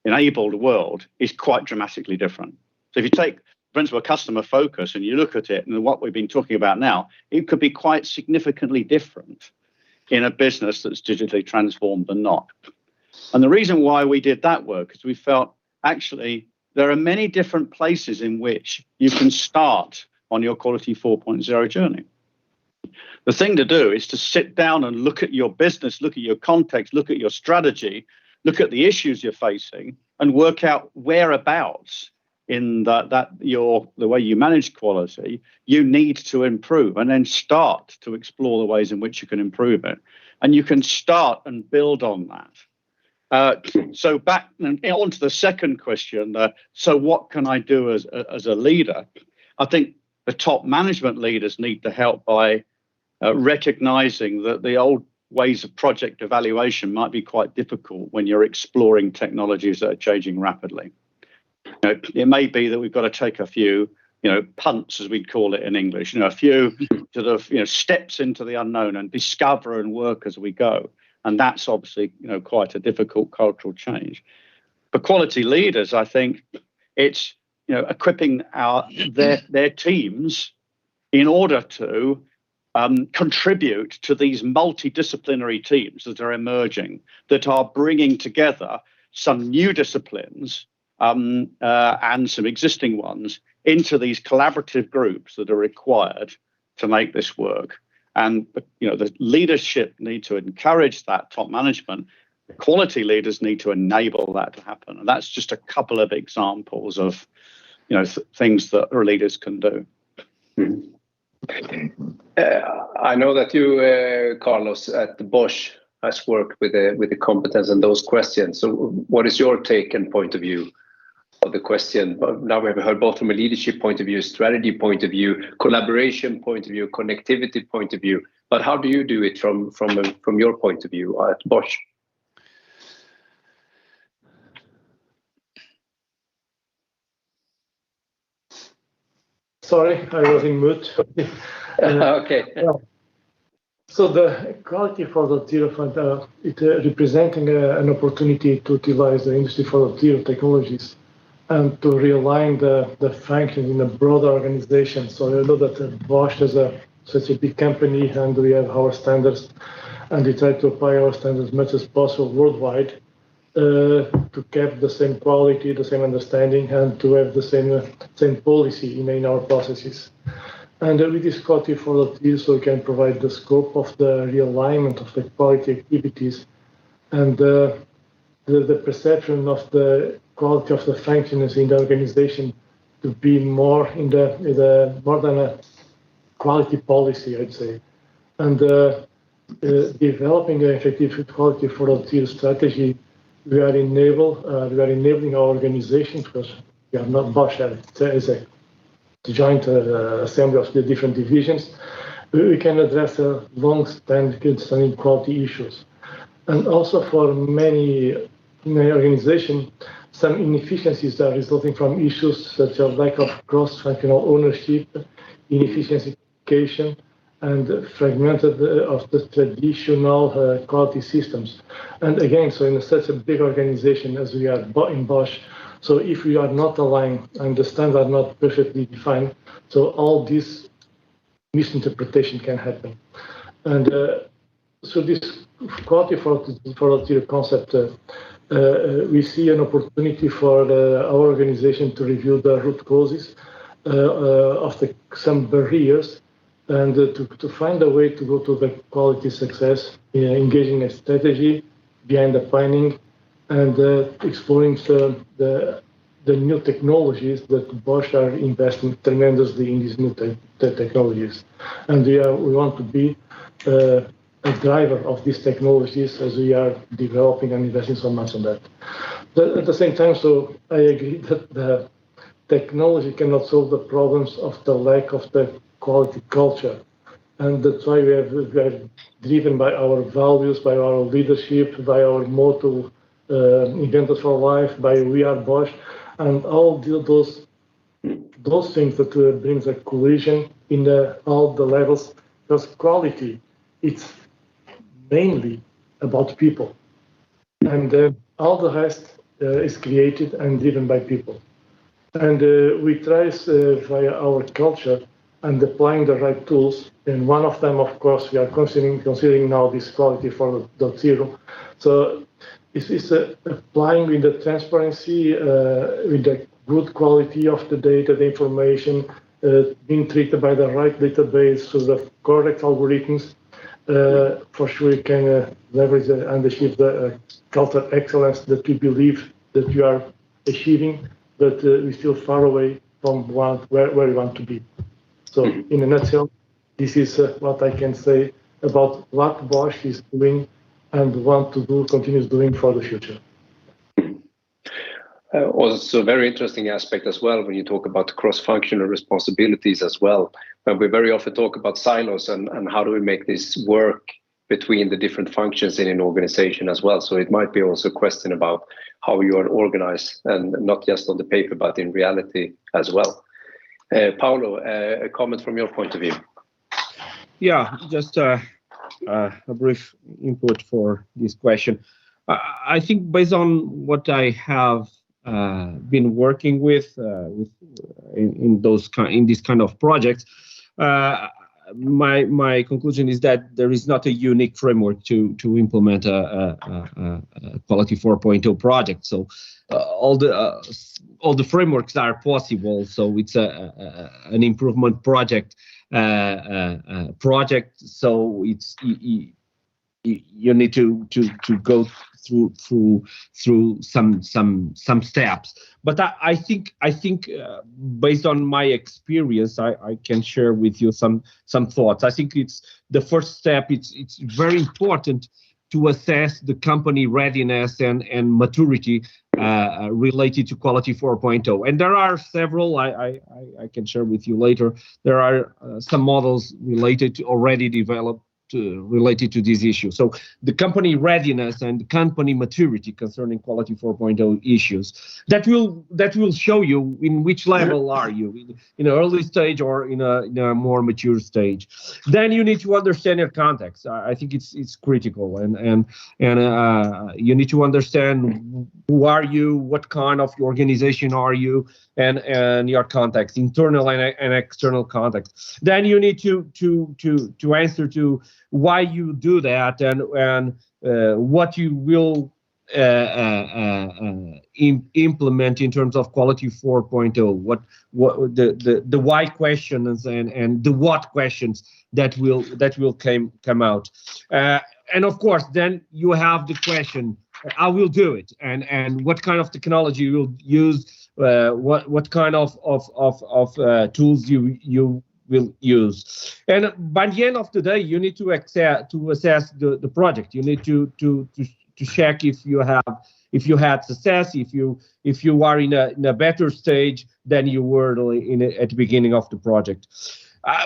enabled world is quite dramatically different. So if you take principle of customer focus and you look at it and what we've been talking about now, it could be quite significantly different in a business that's digitally transformed than not. And the reason why we did that work is we felt actually there are many different places in which you can start on your Quality 4.0 journey. The thing to do is to sit down and look at your business, look at your context, look at your strategy, look at the issues you're facing and work out whereabouts in the way you manage quality, you need to improve, and then start to explore the ways in which you can improve it. And you can start and build on that. So back on to the second question, so what can I do as a leader? I think the top management leaders need to help by recognizing that the old ways of project evaluation might be quite difficult when you're exploring technologies that are changing rapidly. It may be that we've got to take a few, punts, as we'd call it in English, a few sort of, steps into the unknown and discover and work as we go. And that's obviously, quite a difficult cultural change. For quality leaders, I think it's, equipping their teams in order to contribute to these multidisciplinary teams that are emerging, that are bringing together some new disciplines and some existing ones into these collaborative groups that are required to make this work. And the leadership need to encourage that, top management. The quality leaders need to enable that to happen. And that's just a couple of examples of things that our leaders can do. I know that you, Carlos, at the Bosch has worked with the competence and those questions. So what is your take and point of view of the question? Now we have heard both from a leadership point of view, strategy point of view, collaboration point of view, connectivity point of view. But how do you do it from your point of view at Bosch? Sorry, I was in mute. Okay. So the Quality 4.0 Fund, it representing an opportunity to utilize the Industry 4.0 technologies and to realign the functions in a broader organization. So I know that Bosch is such a big company, and we have our standards, and we try to apply our standards as much as possible worldwide to keep the same quality, the same understanding, and to have the same policy in our processes. And with this Quality 4.0, so we can provide the scope of the realignment of the quality activities and the perception of the quality of the functions in the organization to be more in the more than a quality policy, I'd say. And developing an effective Quality 4.0 strategy, we are enabling our organization, because we are not Bosch as a joint assembly of the different divisions. We can address long-standing quality issues. And also for many organizations, some inefficiencies are resulting from issues such as lack of cross-functional ownership, inefficiency, and fragmented of the traditional quality systems. And again, so in such a big organization as we are in Bosch, so if we are not aligned and the standards are not perfectly defined, so all this misinterpretation can happen. And so this Quality 4.0 concept, we see an opportunity for our organization to review the root causes of some barriers and to find a way to go to the quality success, engaging a strategy behind the planning and exploring the new technologies that Bosch are investing tremendously in these new technologies. And we want to be a driver of these technologies as we are developing and investing so much on that. But at the same time, so I agree that the technology cannot solve the problems of the lack of the quality culture. And that's why we are driven by our values, by our leadership, by our motto, Inventors for Life, by We Are Bosch, and all those things that brings a cohesion in all the levels. Because quality, it's mainly about people, and all the rest is created and driven by people. And we try via our culture and applying the right tools. And one of them, of course, we are considering now this Quality 4.0. So it's applying with the transparency, with the good quality of the data, the information, being treated by the right database, so the correct algorithms. For sure, you can leverage and achieve the culture excellence that we believe that we are achieving, but we're still far away from where we want to be. So, in a nutshell, this is what I can say about what Bosch is doing and want to do, continues doing for the future. Also, very interesting aspect as well when you talk about cross-functional responsibilities as well. When we very often talk about silos and how do we make this work between the different functions in an organization as well. So it might be also a question about how you are organized, and not just on the paper, but in reality as well. Paolo, a comment from your point of view. Yeah, just a brief input for this question. I think based on what I have been working with in this kind of projects, my conclusion is that there is not a unique framework to implement a Quality 4.0 project. So all the frameworks are possible. So it's an improvement project. So it's you need to go through some steps. But I think based on my experience, I can share with you some thoughts. I think it's the first step. It's very important to assess the company readiness and maturity related to Quality 4.0. And there are several I can share with you later. There are some models related to already developed related to this issue. So the company readiness and the company maturity concerning quality 4.0 issues, that will show you in which level are you, in an early stage or in a more mature stage. Then you need to understand your context. I think it's critical, and you need to understand who are you, what kind of organization are you, and your context, internal and external context. Then you need to answer to why you do that, and what you will implement in terms of quality 4.0. What the why questions and the what questions that will come out. And of course, then you have the question: I will do it, and what kind of technology you will use, what kind of tools you will use. And by the end of the day, you need to assess the project. You need to check if you had success, if you are in a better stage than you were at the beginning of the project.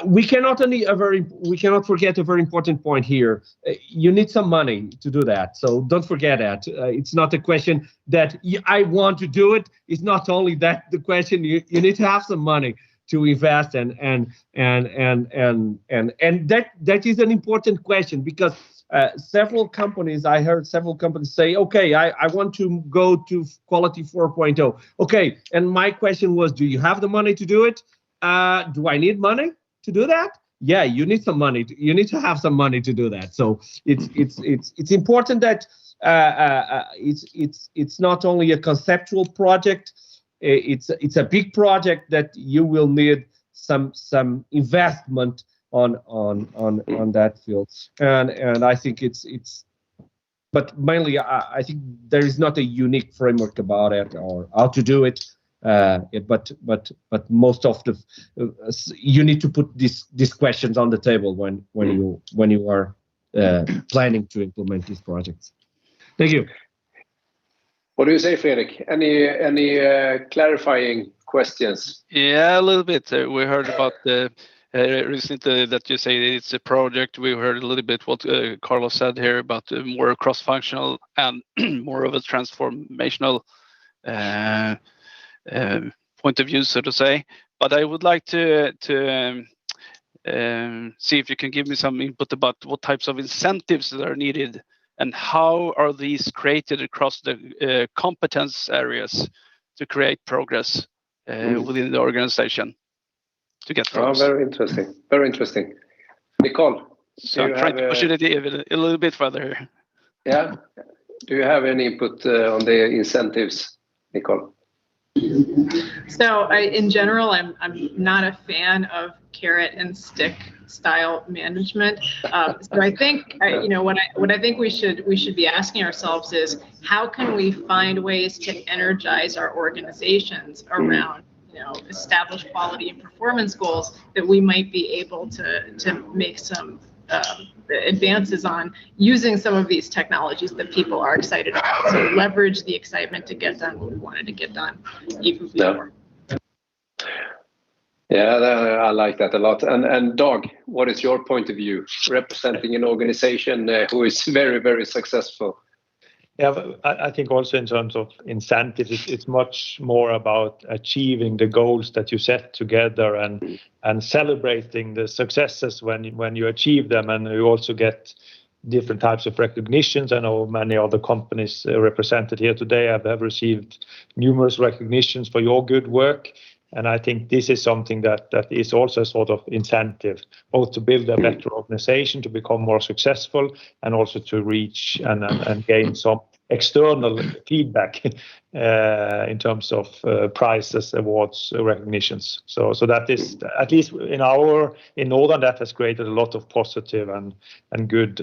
We cannot forget a very important point here. You need some money to do that, so don't forget that. It's not a question that I want to do it. It's not only that the question. You need to have some money to invest, and that is an important question, because several companies, I heard several companies say, okay, I want to go to quality 4.0. Okay, and my question was, do you have the money to do it? Do I need money to do that? Yeah, you need some money. You need to have some money to do that. So it's important that it's not only a conceptual project. It's a big project that you will need some investment on that field, and I think it's but mainly I think there is not a unique framework about it or how to do it. But most of you need to put these questions on the table when you are planning to implement these projects. Thank you. What do you say, Fredrik? Any clarifying questions? Yeah, a little bit. We heard about the recently that you say it's a project. We heard a little bit what Carlos said here about more cross-functional and more of a transformational point of view, so to say. But I would like to see if you can give me some input about what types of incentives that are needed and how are these created across the competence areas to create progress within the organization to get progress. Oh, very interesting. Very interesting. Nicole, so I'm trying to push it a little bit further. Yeah. Do you have any input on the incentives, Nicole? So in general, I'm not a fan of carrot and stick style management. So I think what I think we should be asking ourselves is, how can we find ways to energize our organizations around established quality and performance goals that we might be able to make some advances on using some of these technologies that people are excited about. So leverage the excitement to get done what we wanted to get done even before. Yeah, I like that a lot. And Dag, what is your point of view representing an organization who is very, very successful? Yeah, but I think also in terms of incentives, it's much more about achieving the goals that you set together and celebrating the successes when you achieve them, and you also get different types of recognitions. I know many other companies represented here today have received numerous recognitions for your good work. And I think this is something that is also a sort of incentive, both to build a better organization, to become more successful, and also to reach and gain some external feedback in terms of prizes, awards, recognitions. So that is, at least in Norden, that has created a lot of positive and good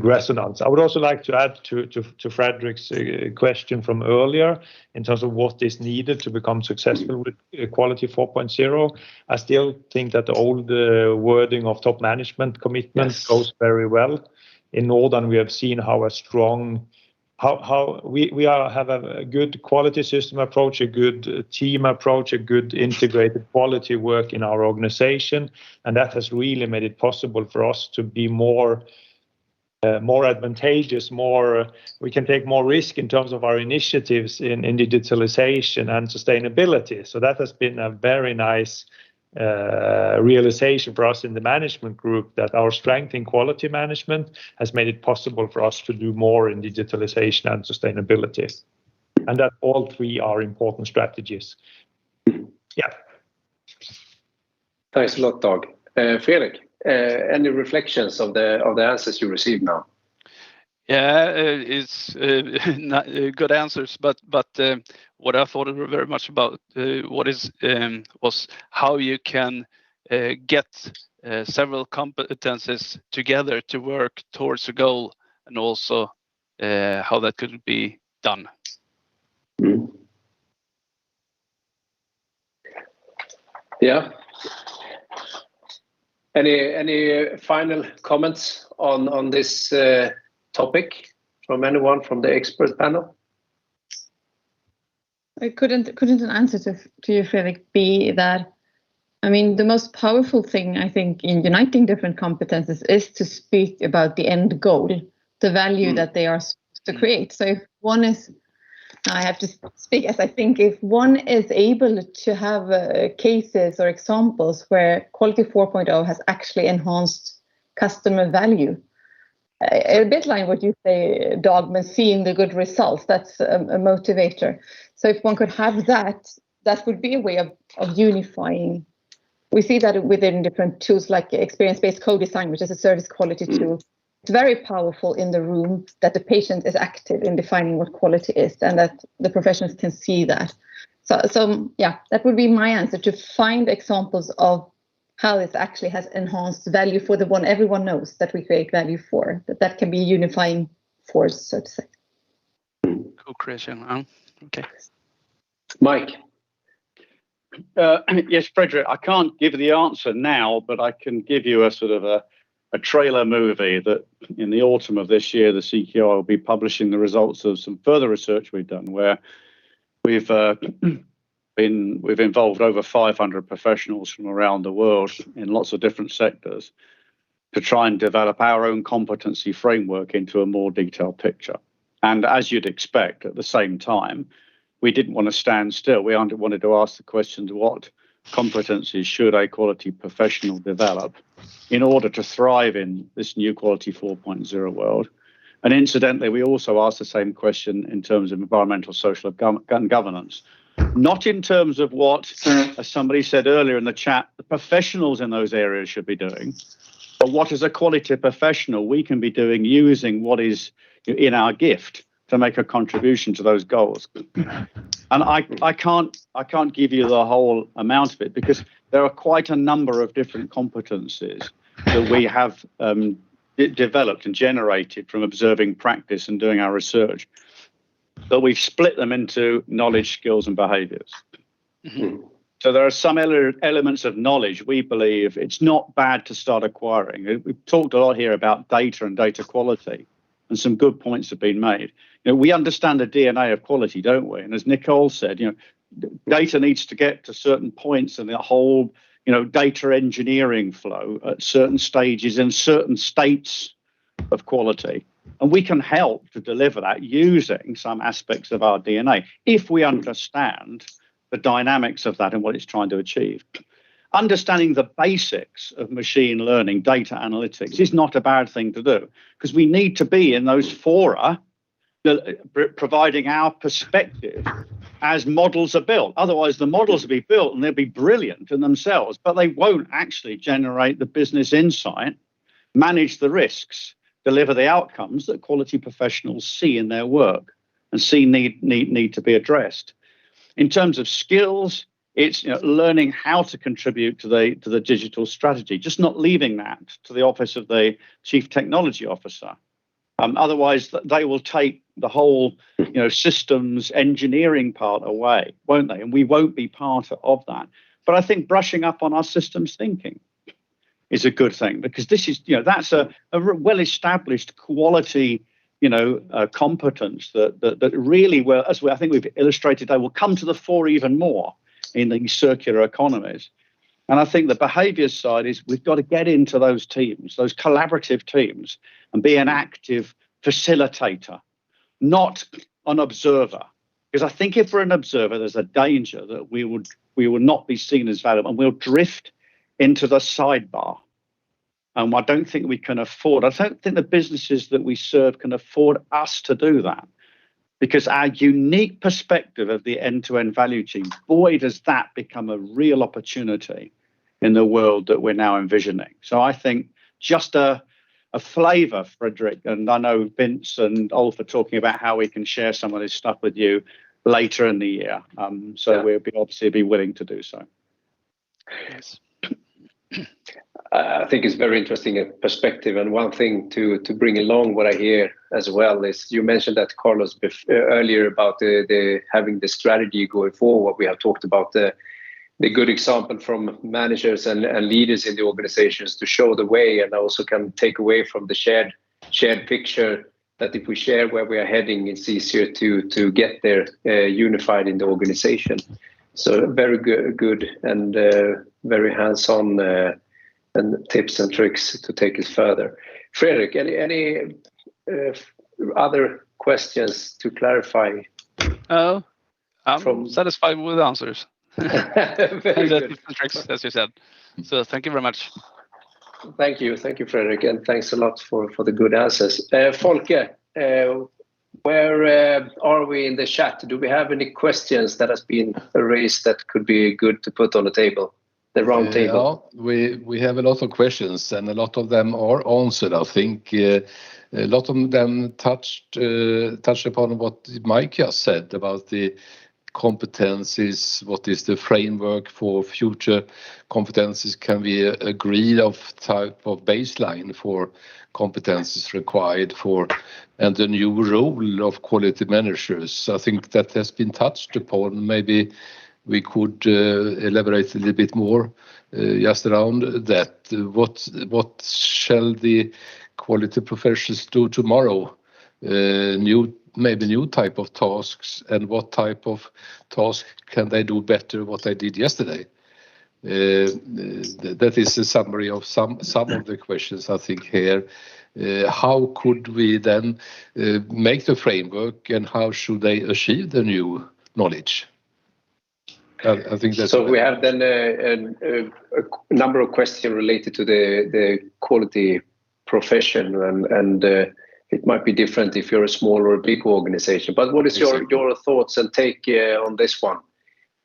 resonance. I would also like to add to Fredrik's question from earlier in terms of what is needed to become successful with Quality 4.0. I still think that the old wording of top management commitment goes very well. In Norden, we have seen how how we have a good quality system approach, a good team approach, a good integrated quality work in our organization, and that has really made it possible for us to be more advantageous, we can take more risk in terms of our initiatives in digitalization and sustainability. So that has been a very nice realization for us in the management group, that our strength in quality management has made it possible for us to do more in digitalization and sustainability, and that all three are important strategies. Yeah. Thanks a lot, Dag. Fredrik, any reflections of the answers you received now? Yeah, it's not, good answers, but what I thought very much about was how you can get several competences together to work towards a goal, and also how that could be done. Mm. Yeah. Any final comments on this topic from anyone from the expert panel? Couldn't an answer to you, Fredrik, be that, I mean, the most powerful thing I think in uniting different competences is to speak about the end goal, the value that they are supposed to create. So if one is, I have to speak as I think, if one is able to have cases or examples where Quality 4.0 has actually enhanced customer value, a bit like what you say, Dagmar, seeing the good results, that's a motivator. So if one could have that would be a way of unifying. We see that within different tools like experience-based co-design, which is a service quality tool. It's very powerful in the room that the patient is active in defining what quality is, and that the professionals can see that. So yeah, that would be my answer, to find examples of how this actually has enhanced value for the one everyone knows that we create value for, that can be a unifying force, so to say. Co-creation. Okay. Mike. Yes, Fredrik, I can't give the answer now, but I can give you a sort of a trailer movie that in the autumn of this year, the CQI will be publishing the results of some further research we've done, where we've involved over 500 professionals from around the world in lots of different sectors to try and develop our own competency framework into a more detailed picture. And as you'd expect, at the same time, we didn't want to stand still. We wanted to ask the questions, what competencies should a quality professional develop in order to thrive in this new Quality 4.0 world? And incidentally, we also asked the same question in terms of environmental, social, and governance. Not in terms of what, as somebody said earlier in the chat, the professionals in those areas should be doing, but what as a quality professional we can be doing using what is in our gift to make a contribution to those goals. And I can't give you the whole amount of it, because there are quite a number of different competencies that we have developed and generated from observing practice and doing our research. But we've split them into knowledge, skills, and behaviors. Mm-hmm. So there are some elements of knowledge we believe it's not bad to start acquiring. We've talked a lot here about data and data quality, and some good points have been made. We understand the DNA of quality, don't we? And as Nicole said, data needs to get to certain points in the whole, data engineering flow at certain stages in certain states of quality. And we can help to deliver that using some aspects of our DNA if we understand the dynamics of that and what it's trying to achieve. Understanding the basics of machine learning, data analytics is not a bad thing to do, because we need to be in those fora providing our perspective as models are built. Otherwise, the models will be built and they'll be brilliant in themselves, but they won't actually generate the business insight, manage the risks, deliver the outcomes that quality professionals see in their work and see need to be addressed. In terms of skills, it's learning how to contribute to the digital strategy, just not leaving that to the office of the chief technology officer. Otherwise, they will take the whole systems engineering part away, won't they? And we won't be part of that. But I think brushing up on our systems thinking is a good thing, because this is that's a well-established quality competence that really will, as I think we've illustrated, they will come to the fore even more in these circular economies. And I think the behaviours side is we've got to get into those teams, those collaborative teams, and be an active facilitator, not an observer. Because I think if we're an observer, there's a danger that we will not be seen as valuable, and we'll drift into the sidebar. And I don't think we can afford. I don't think the businesses that we serve can afford us to do that, because our unique perspective of the end-to-end value chain, boy, does that become a real opportunity in the world that we're now envisioning. So I think just a flavour, Frederick, and I know Vince and Ulf are talking about how we can share some of this stuff with you later in the year. We'll obviously be willing to do so. Yes. I think it's very interesting perspective, and one thing to bring along what I hear as well is you mentioned that, Carlos, earlier about the having the strategy going forward. We have talked about the good example from managers and leaders in the organizations to show the way, and also can take away from the shared picture that if we share where we are heading, it's easier to get there unified in the organization. So very good and very hands-on and tips and tricks to take us further. Frederick, any other questions to clarify? I'm satisfied with the answers. Very good. Tricks, as you said. So thank you very much. Thank you, Frederick, and thanks a lot for the good answers. Folke, where are we in the chat? Do we have any questions that has been raised that could be good to put on the table? The round table. We have a lot of questions, and a lot of them are answered. I think a lot of them touched upon what Mike just said about the competencies. What is the framework for future competencies? Can we agree of type of baseline for competencies required for, and the new role of quality managers? I think that has been touched upon. Maybe we could elaborate a little bit more just around that. What shall the quality professionals do tomorrow? Maybe new type of tasks, and what type of task can they do better what they did yesterday? That is a summary of some of the questions I think here. How could we then make the framework, and how should they achieve the new knowledge? I think that's so. We have then a number of questions related to the quality profession, and it might be different if you're a small or a big organization. But what is your thoughts and take on this one?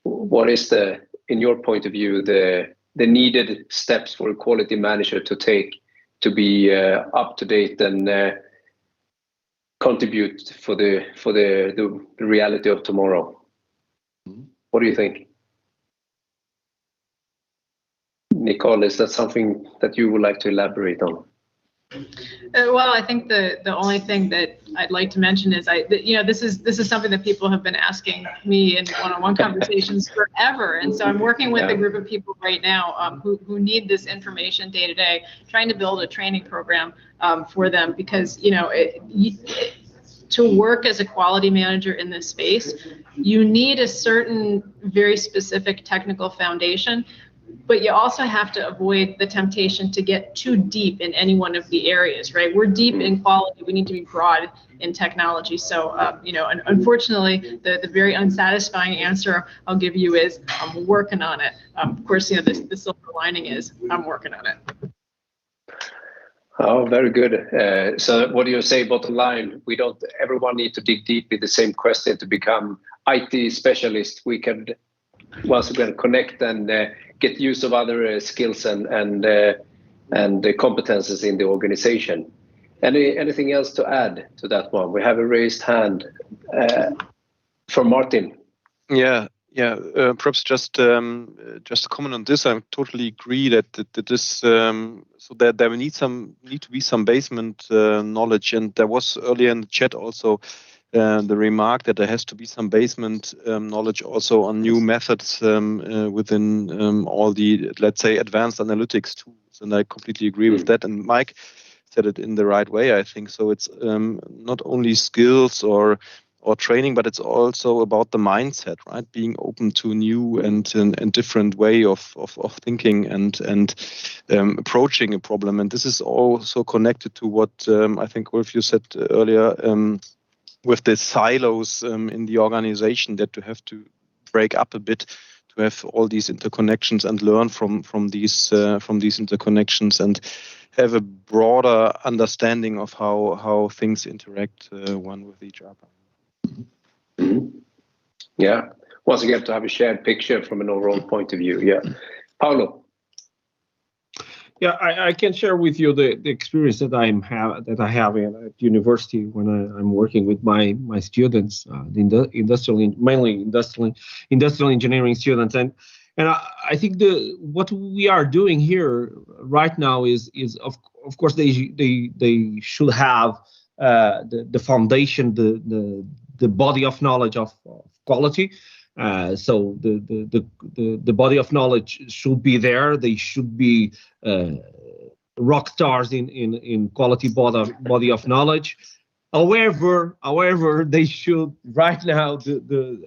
What is in your point of view, the needed steps for a quality manager to take to be up to date and contribute for the reality of tomorrow? What do you think? Nicole, is that something that you would like to elaborate on? Well, I think the only thing that I'd like to mention is this is something that people have been asking me in one-on-one conversations forever, and so I'm working with a group of people right now who need this information day to day, trying to build a training program for them, because to work as a quality manager in this space, you need a certain very specific technical foundation. But you also have to avoid the temptation to get too deep in any one of the areas, right? We're deep in quality. We need to be broad in technology. So, unfortunately, the very unsatisfying answer I'll give you is I'm working on it. Of course, the silver lining is I'm working on it. Oh, very good. So what do you say, bottom line? Everyone need to dig deep in the same question to become IT specialist. We can, once again, connect and get use of other skills and the competences in the organization. Anything else to add to that one? We have a raised hand from Martin. Yeah. Perhaps just a comment on this. I totally agree that this so that there need to be some basement knowledge, and there was earlier in the chat also the remark that there has to be some basement knowledge also on new methods within all the, let's say, advanced analytics tools, and I completely agree with that. And Mike said it in the right way, I think. So it's not only skills or training, but it's also about the mindset, right? Being open to new and different way of thinking and approaching a problem. And this is also connected to what I think, Ulf, you said earlier, with the silos in the organization, that you have to break up a bit to have all these interconnections and learn from these interconnections and have a broader understanding of how things interact one with each other. Mm-hmm. Yeah. Once again, to have a shared picture from an overall point of view. Yeah. Paolo. Yeah, I can share with you the experience that I have at university when I'm working with my students, mainly industrial engineering students, and I think what we are doing here right now is of course they should have the foundation, the body of knowledge of quality. So the body of knowledge should be there. They should be rock stars in quality body of knowledge. However, they should right now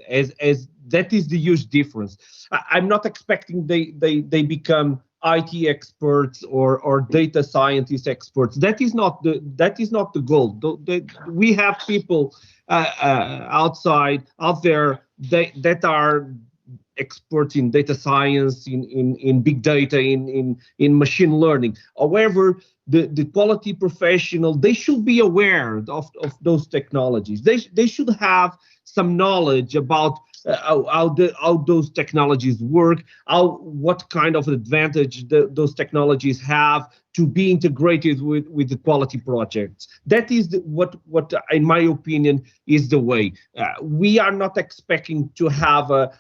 as that is the huge difference. I'm not expecting they become IT experts or data scientist experts. That is not the goal. We have people out there that are experts in data science, in big data, in machine learning. However, the quality professional, they should be aware of those technologies. They should have some knowledge about how those technologies work, what kind of advantage those technologies have to be integrated with the quality projects. That is what in my opinion is the way. We are not expecting to have a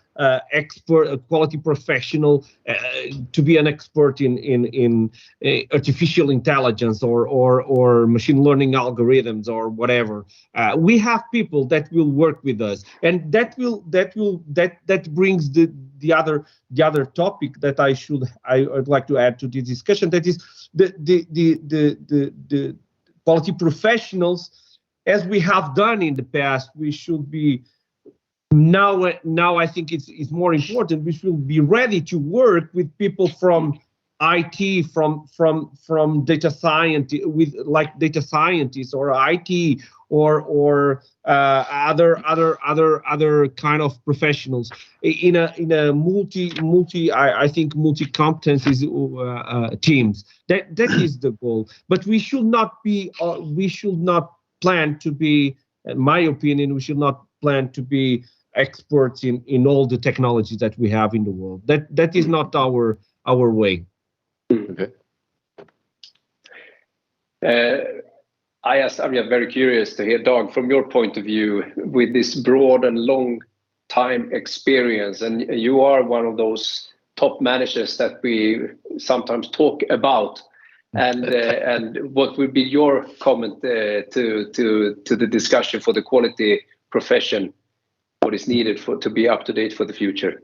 quality professional to be an expert in artificial intelligence or machine learning algorithms or whatever. We have people that will work with us, and that brings the other topic that I'd like to add to the discussion. That is the quality professionals, as we have done in the past. We should be now I think it's more important. We should be ready to work with people from IT, from data science, with like data scientists or IT or other kind of professionals in a multi competencies teams. That is the goal. But we should not plan to be, in my opinion, we should not plan to be experts in all the technologies that we have in the world. That is not our way. Okay. I'm very curious to hear, Dag, from your point of view, with this broad and long time experience, and you are one of those top managers that we sometimes talk about. And what would be your comment to the discussion for the quality profession? What is needed to be up to date for the future?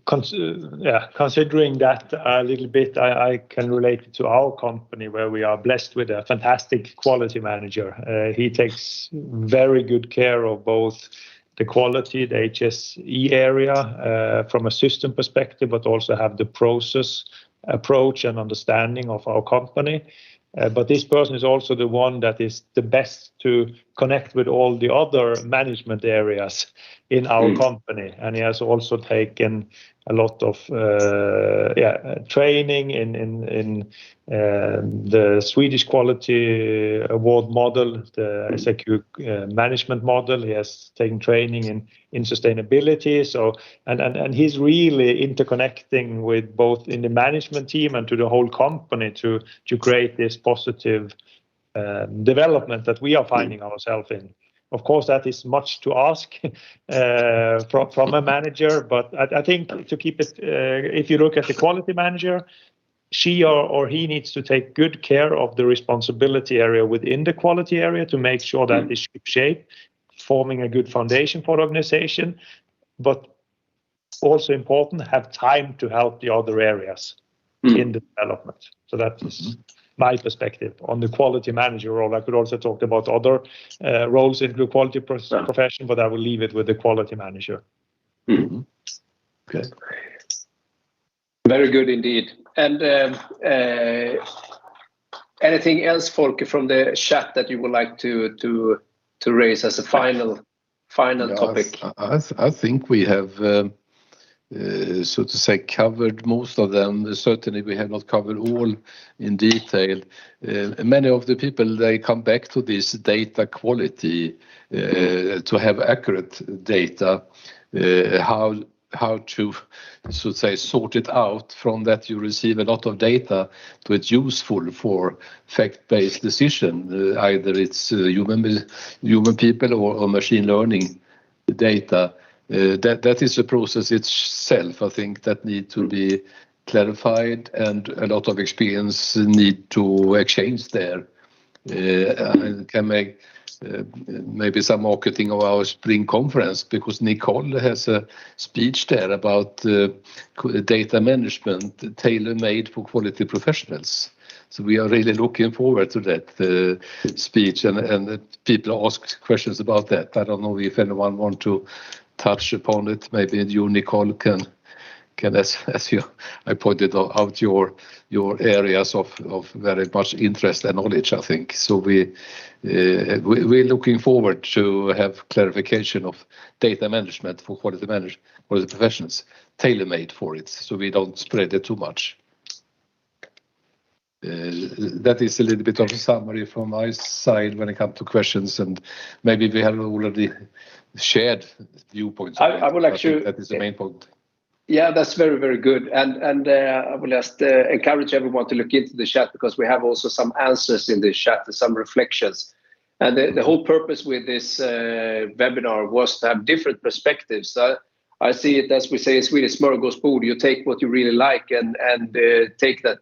Considering that a little bit, I can relate it to our company, where we are blessed with a fantastic quality manager. He takes very good care of both the quality, the HSE area from a system perspective, but also have the process approach and understanding of our company. But this person is also the one that is the best to connect with all the other management areas in our company. And he has also taken a lot of training in the Swedish Quality Award model, the SAQ management model. He has taken training in sustainability. So and he's really interconnecting with both in the management team and to the whole company to create this positive development that we are finding ourselves in. Of course, that is much to ask from a manager, but I think to keep it, if you look at the quality manager, she or he needs to take good care of the responsibility area within the quality area to make sure that is shape, forming a good foundation for the organization, but also important, have time to help the other areas in the development. So that is my perspective on the quality manager role. I could also talk about other roles in the quality profession, but I will leave it with the quality manager. Mm-hmm. Okay. Very good indeed. And anything else, Folke, from the chat that you would like to raise as a final topic? I think we have, so to say, covered most of them. Certainly, we have not covered all in detail. Many of the people, they come back to this data quality, to have accurate data, how to, so to say, sort it out from that you receive a lot of data to it's useful for fact-based decision. Either it's human people or machine learning data. That is a process itself, I think, that need to be clarified, and a lot of experience need to exchange there. I can make maybe some marketing of our spring conference, because Nicole has a speech there about data management tailor-made for quality professionals. So we are really looking forward to that speech, and people ask questions about that. I don't know if anyone want to touch upon it. Maybe you, Nicole, can as you, I pointed out your areas of very much interest and knowledge, I think. So we're looking forward to have clarification of data management for quality professionals, tailor-made for it, so we don't spread it too much. That is a little bit of a summary from my side when it comes to questions, and maybe we have already shared viewpoints. I would like to. That is the main point. Yeah, that's very, very good. And I will just encourage everyone to look into the chat, because we have also some answers in the chat and some reflections. And the whole purpose with this webinar was to have different perspectives. I see it, as we say in Swedish, smörgåsbord. You take what you really like and take that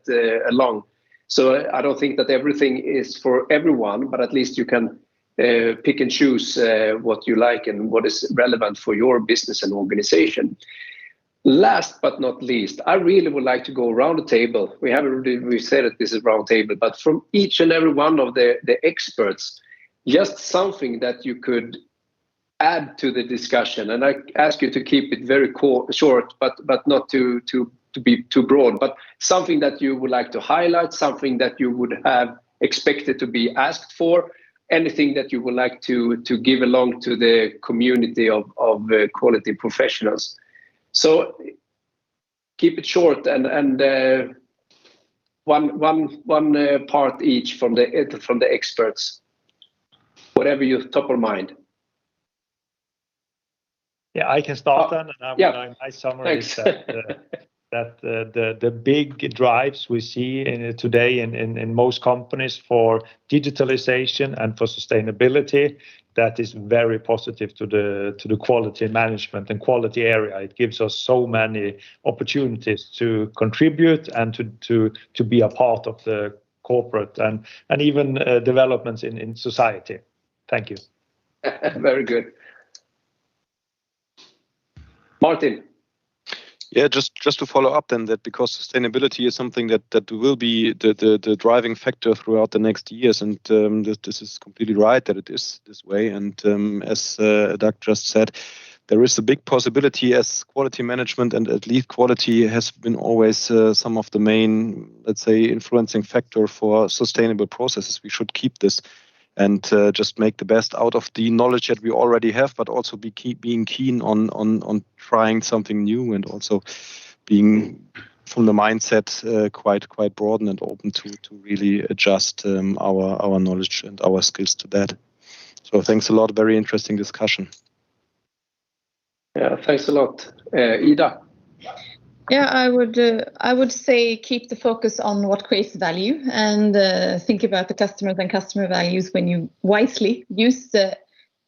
along. So I don't think that everything is for everyone, but at least you can pick and choose what you like and what is relevant for your business and organization. Last but not least, I really would like to go around the table. We said that this is round table, but from each and every one of the experts, just something that you could add to the discussion. And I ask you to keep it very short, but not to be too broad, but something that you would like to highlight, something that you would have expected to be asked for, anything that you would like to give along to the community of quality professionals. So keep it short and one part each from the experts, whatever you top of mind. Yeah, I can start then, and my summary is that the big drives we see today in most companies for digitalization and for sustainability, that is very positive to the quality management and quality area. It gives us so many opportunities to contribute and to be a part of the corporate and even developments in society. Thank you. Very good. Martin. Yeah, just to follow up then, that because sustainability is something that will be the driving factor throughout the next years, and this is completely right that it is this way. And as Doug just said, there is a big possibility, as quality management and at least quality has been always some of the main, let's say, influencing factor for sustainable processes. We should keep this and just make the best out of the knowledge that we already have, but also being keen on trying something new, and also being from the mindset quite broad and open to really adjust our knowledge and our skills to that. So thanks a lot. Very interesting discussion. Yeah, thanks a lot. Ida. Yeah, I would say keep the focus on what creates value, and think about the customers and customer values when you wisely use,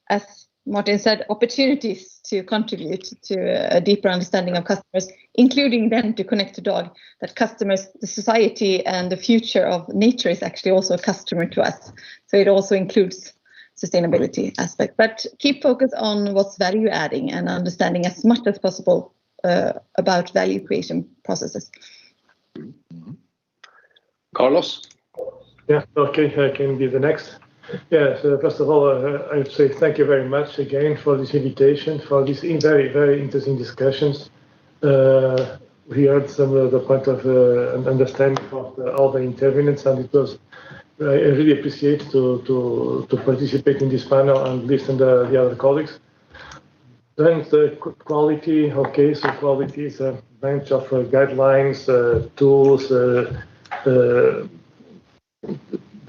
as Martin said, opportunities to contribute to a deeper understanding of customers, including then to connect to Dog, that customers, the society and the future of nature is actually also a customer to us. So it also includes sustainability aspect, but keep focus on what's value adding and understanding as much as possible about value creation processes. Carlos? Yeah, okay, I can be the next. Yeah, so first of all, I would say thank you very much again for this invitation, for these very, very interesting discussions. We heard some of the point of understanding of all the intervenants, and it was, I really appreciate to participate in this panel and listen to the other colleagues. Then the quality, okay, so quality is a bunch of guidelines, tools, the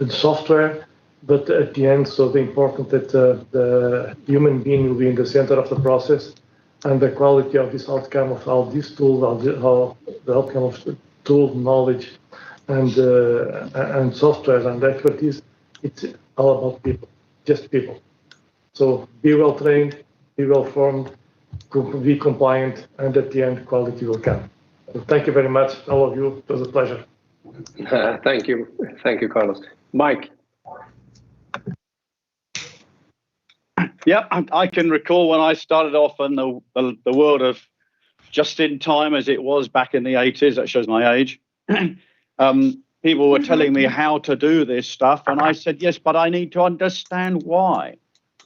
software, but at the end, so the important that the human being will be in the center of the process, and the quality of this outcome of all these tools, how the outcome of the tool knowledge and software and expertise, it's all about people, just people. So be well trained, be well formed, be compliant, and at the end, quality will come. So thank you very much, all of you. It was a pleasure. Thank you, Carlos. Mike. Yeah, I can recall when I started off in the world of just in time, as it was back in the 80s. That shows my age. People were telling me how to do this stuff, and I said, yes, but I need to understand why.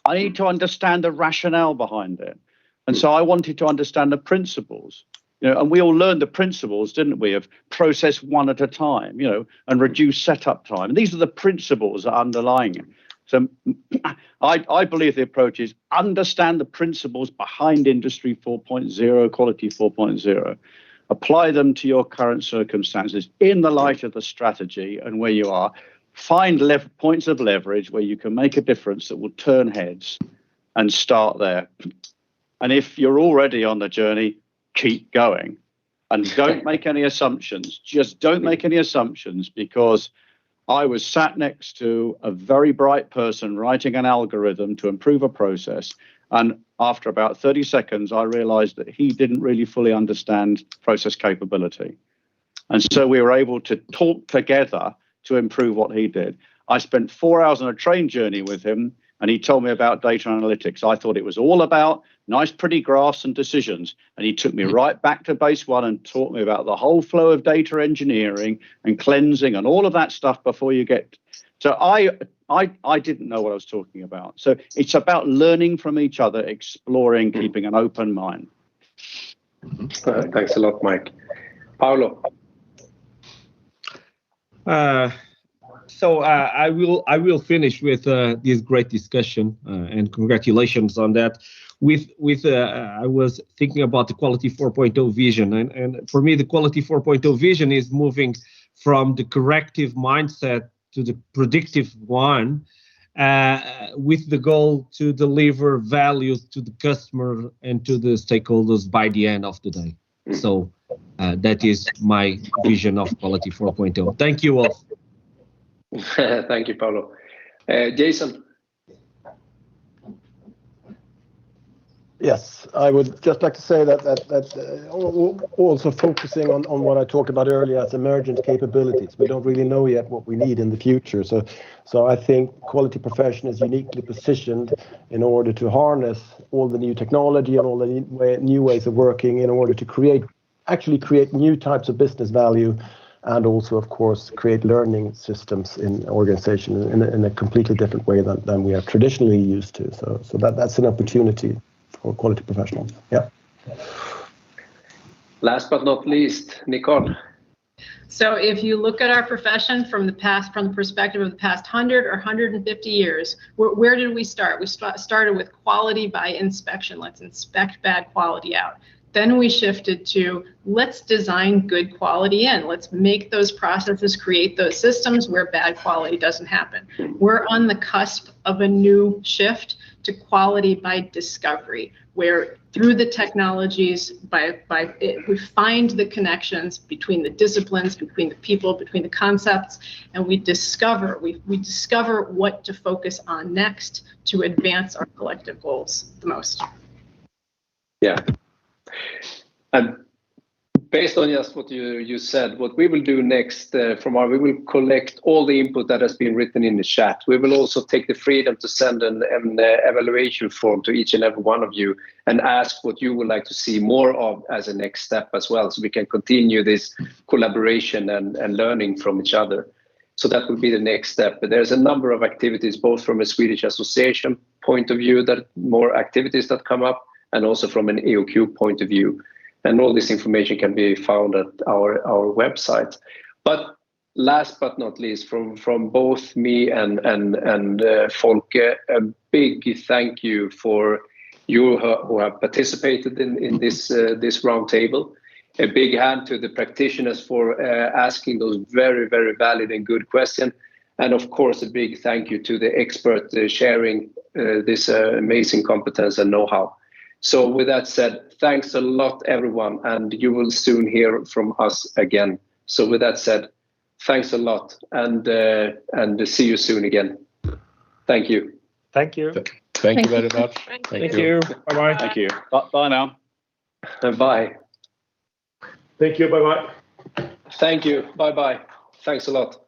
I need to understand the rationale behind it. And so I wanted to understand the principles. And we all learned the principles, didn't we, of process one at a time, and reduce setup time. And these are the principles that are underlying it. So I believe the approach is understand the principles behind Industry 4.0, Quality 4.0, apply them to your current circumstances in the light of the strategy and where you are, find points of leverage where you can make a difference that will turn heads, and start there. And if you're already on the journey, keep going and don't make any assumptions. Just don't make any assumptions, because I was sat next to a very bright person writing an algorithm to improve a process. And after about 30 seconds, I realized that he didn't really fully understand process capability. And so we were able to talk together to improve what he did. I spent 4 hours on a train journey with him, and he told me about data analytics. I thought it was all about nice, pretty graphs and decisions. And he took me right back to base one and taught me about the whole flow of data engineering and cleansing and all of that stuff before you get. So I didn't know what I was talking about. So it's about learning from each other, exploring, keeping an open mind. Thanks a lot, Mike. Paolo. So I will finish with this great discussion, and congratulations on that. I was thinking about the Quality 4.0 vision, and for me, the Quality 4.0 vision is moving from the corrective mindset to the predictive one, with the goal to deliver value to the customer and to the stakeholders by the end of the day. So that is my vision of Quality 4.0. Thank you all. Thank you, Paolo. Jason. Yes, I would just like to say that also focusing on what I talked about earlier as emergent capabilities. We don't really know yet what we need in the future. So I think quality profession is uniquely positioned in order to harness all the new technology and all the new ways of working in order to create new types of business value, and also, of course, create learning systems in organizations in a completely different way than we are traditionally used to. So that's an opportunity for quality professionals. Yeah. Last but not least, Nicole. So if you look at our profession from the perspective of the past 100 or 150 years, where did we start? We started with quality by inspection. Let's inspect bad quality out. Then we shifted to let's design good quality in. Let's make those processes, create those systems where bad quality doesn't happen. We're on the cusp of a new shift to quality by discovery, where through the technologies, we find the connections between the disciplines, between the people, between the concepts, and we discover what to focus on next to advance our collective goals the most. Yeah. And based on just what you said, what we will do next we will collect all the input that has been written in the chat. We will also take the freedom to send an evaluation form to each and every one of you and ask what you would like to see more of as a next step as well, so we can continue this collaboration and learning from each other. So that would be the next step. But there's a number of activities, both from a Swedish association point of view, that more activities that come up, and also from an EOQ point of view. And all this information can be found at our website. But last but not least, from both me and Folke, a big thank you for you who have participated in this roundtable. A big hand to the practitioners for asking those very, very valid and good questions. And of course, a big thank you to the expert sharing this amazing competence and know-how. So with that said, thanks a lot, everyone, and you will soon hear from us again. So with that said, thanks a lot, and see you soon again. Thank you. Thank you. Thank you very much. Thank you. Bye-bye. Thank you. Bye now. Bye. Thank you. Bye-bye. Thank you. Bye-bye. Thanks a lot.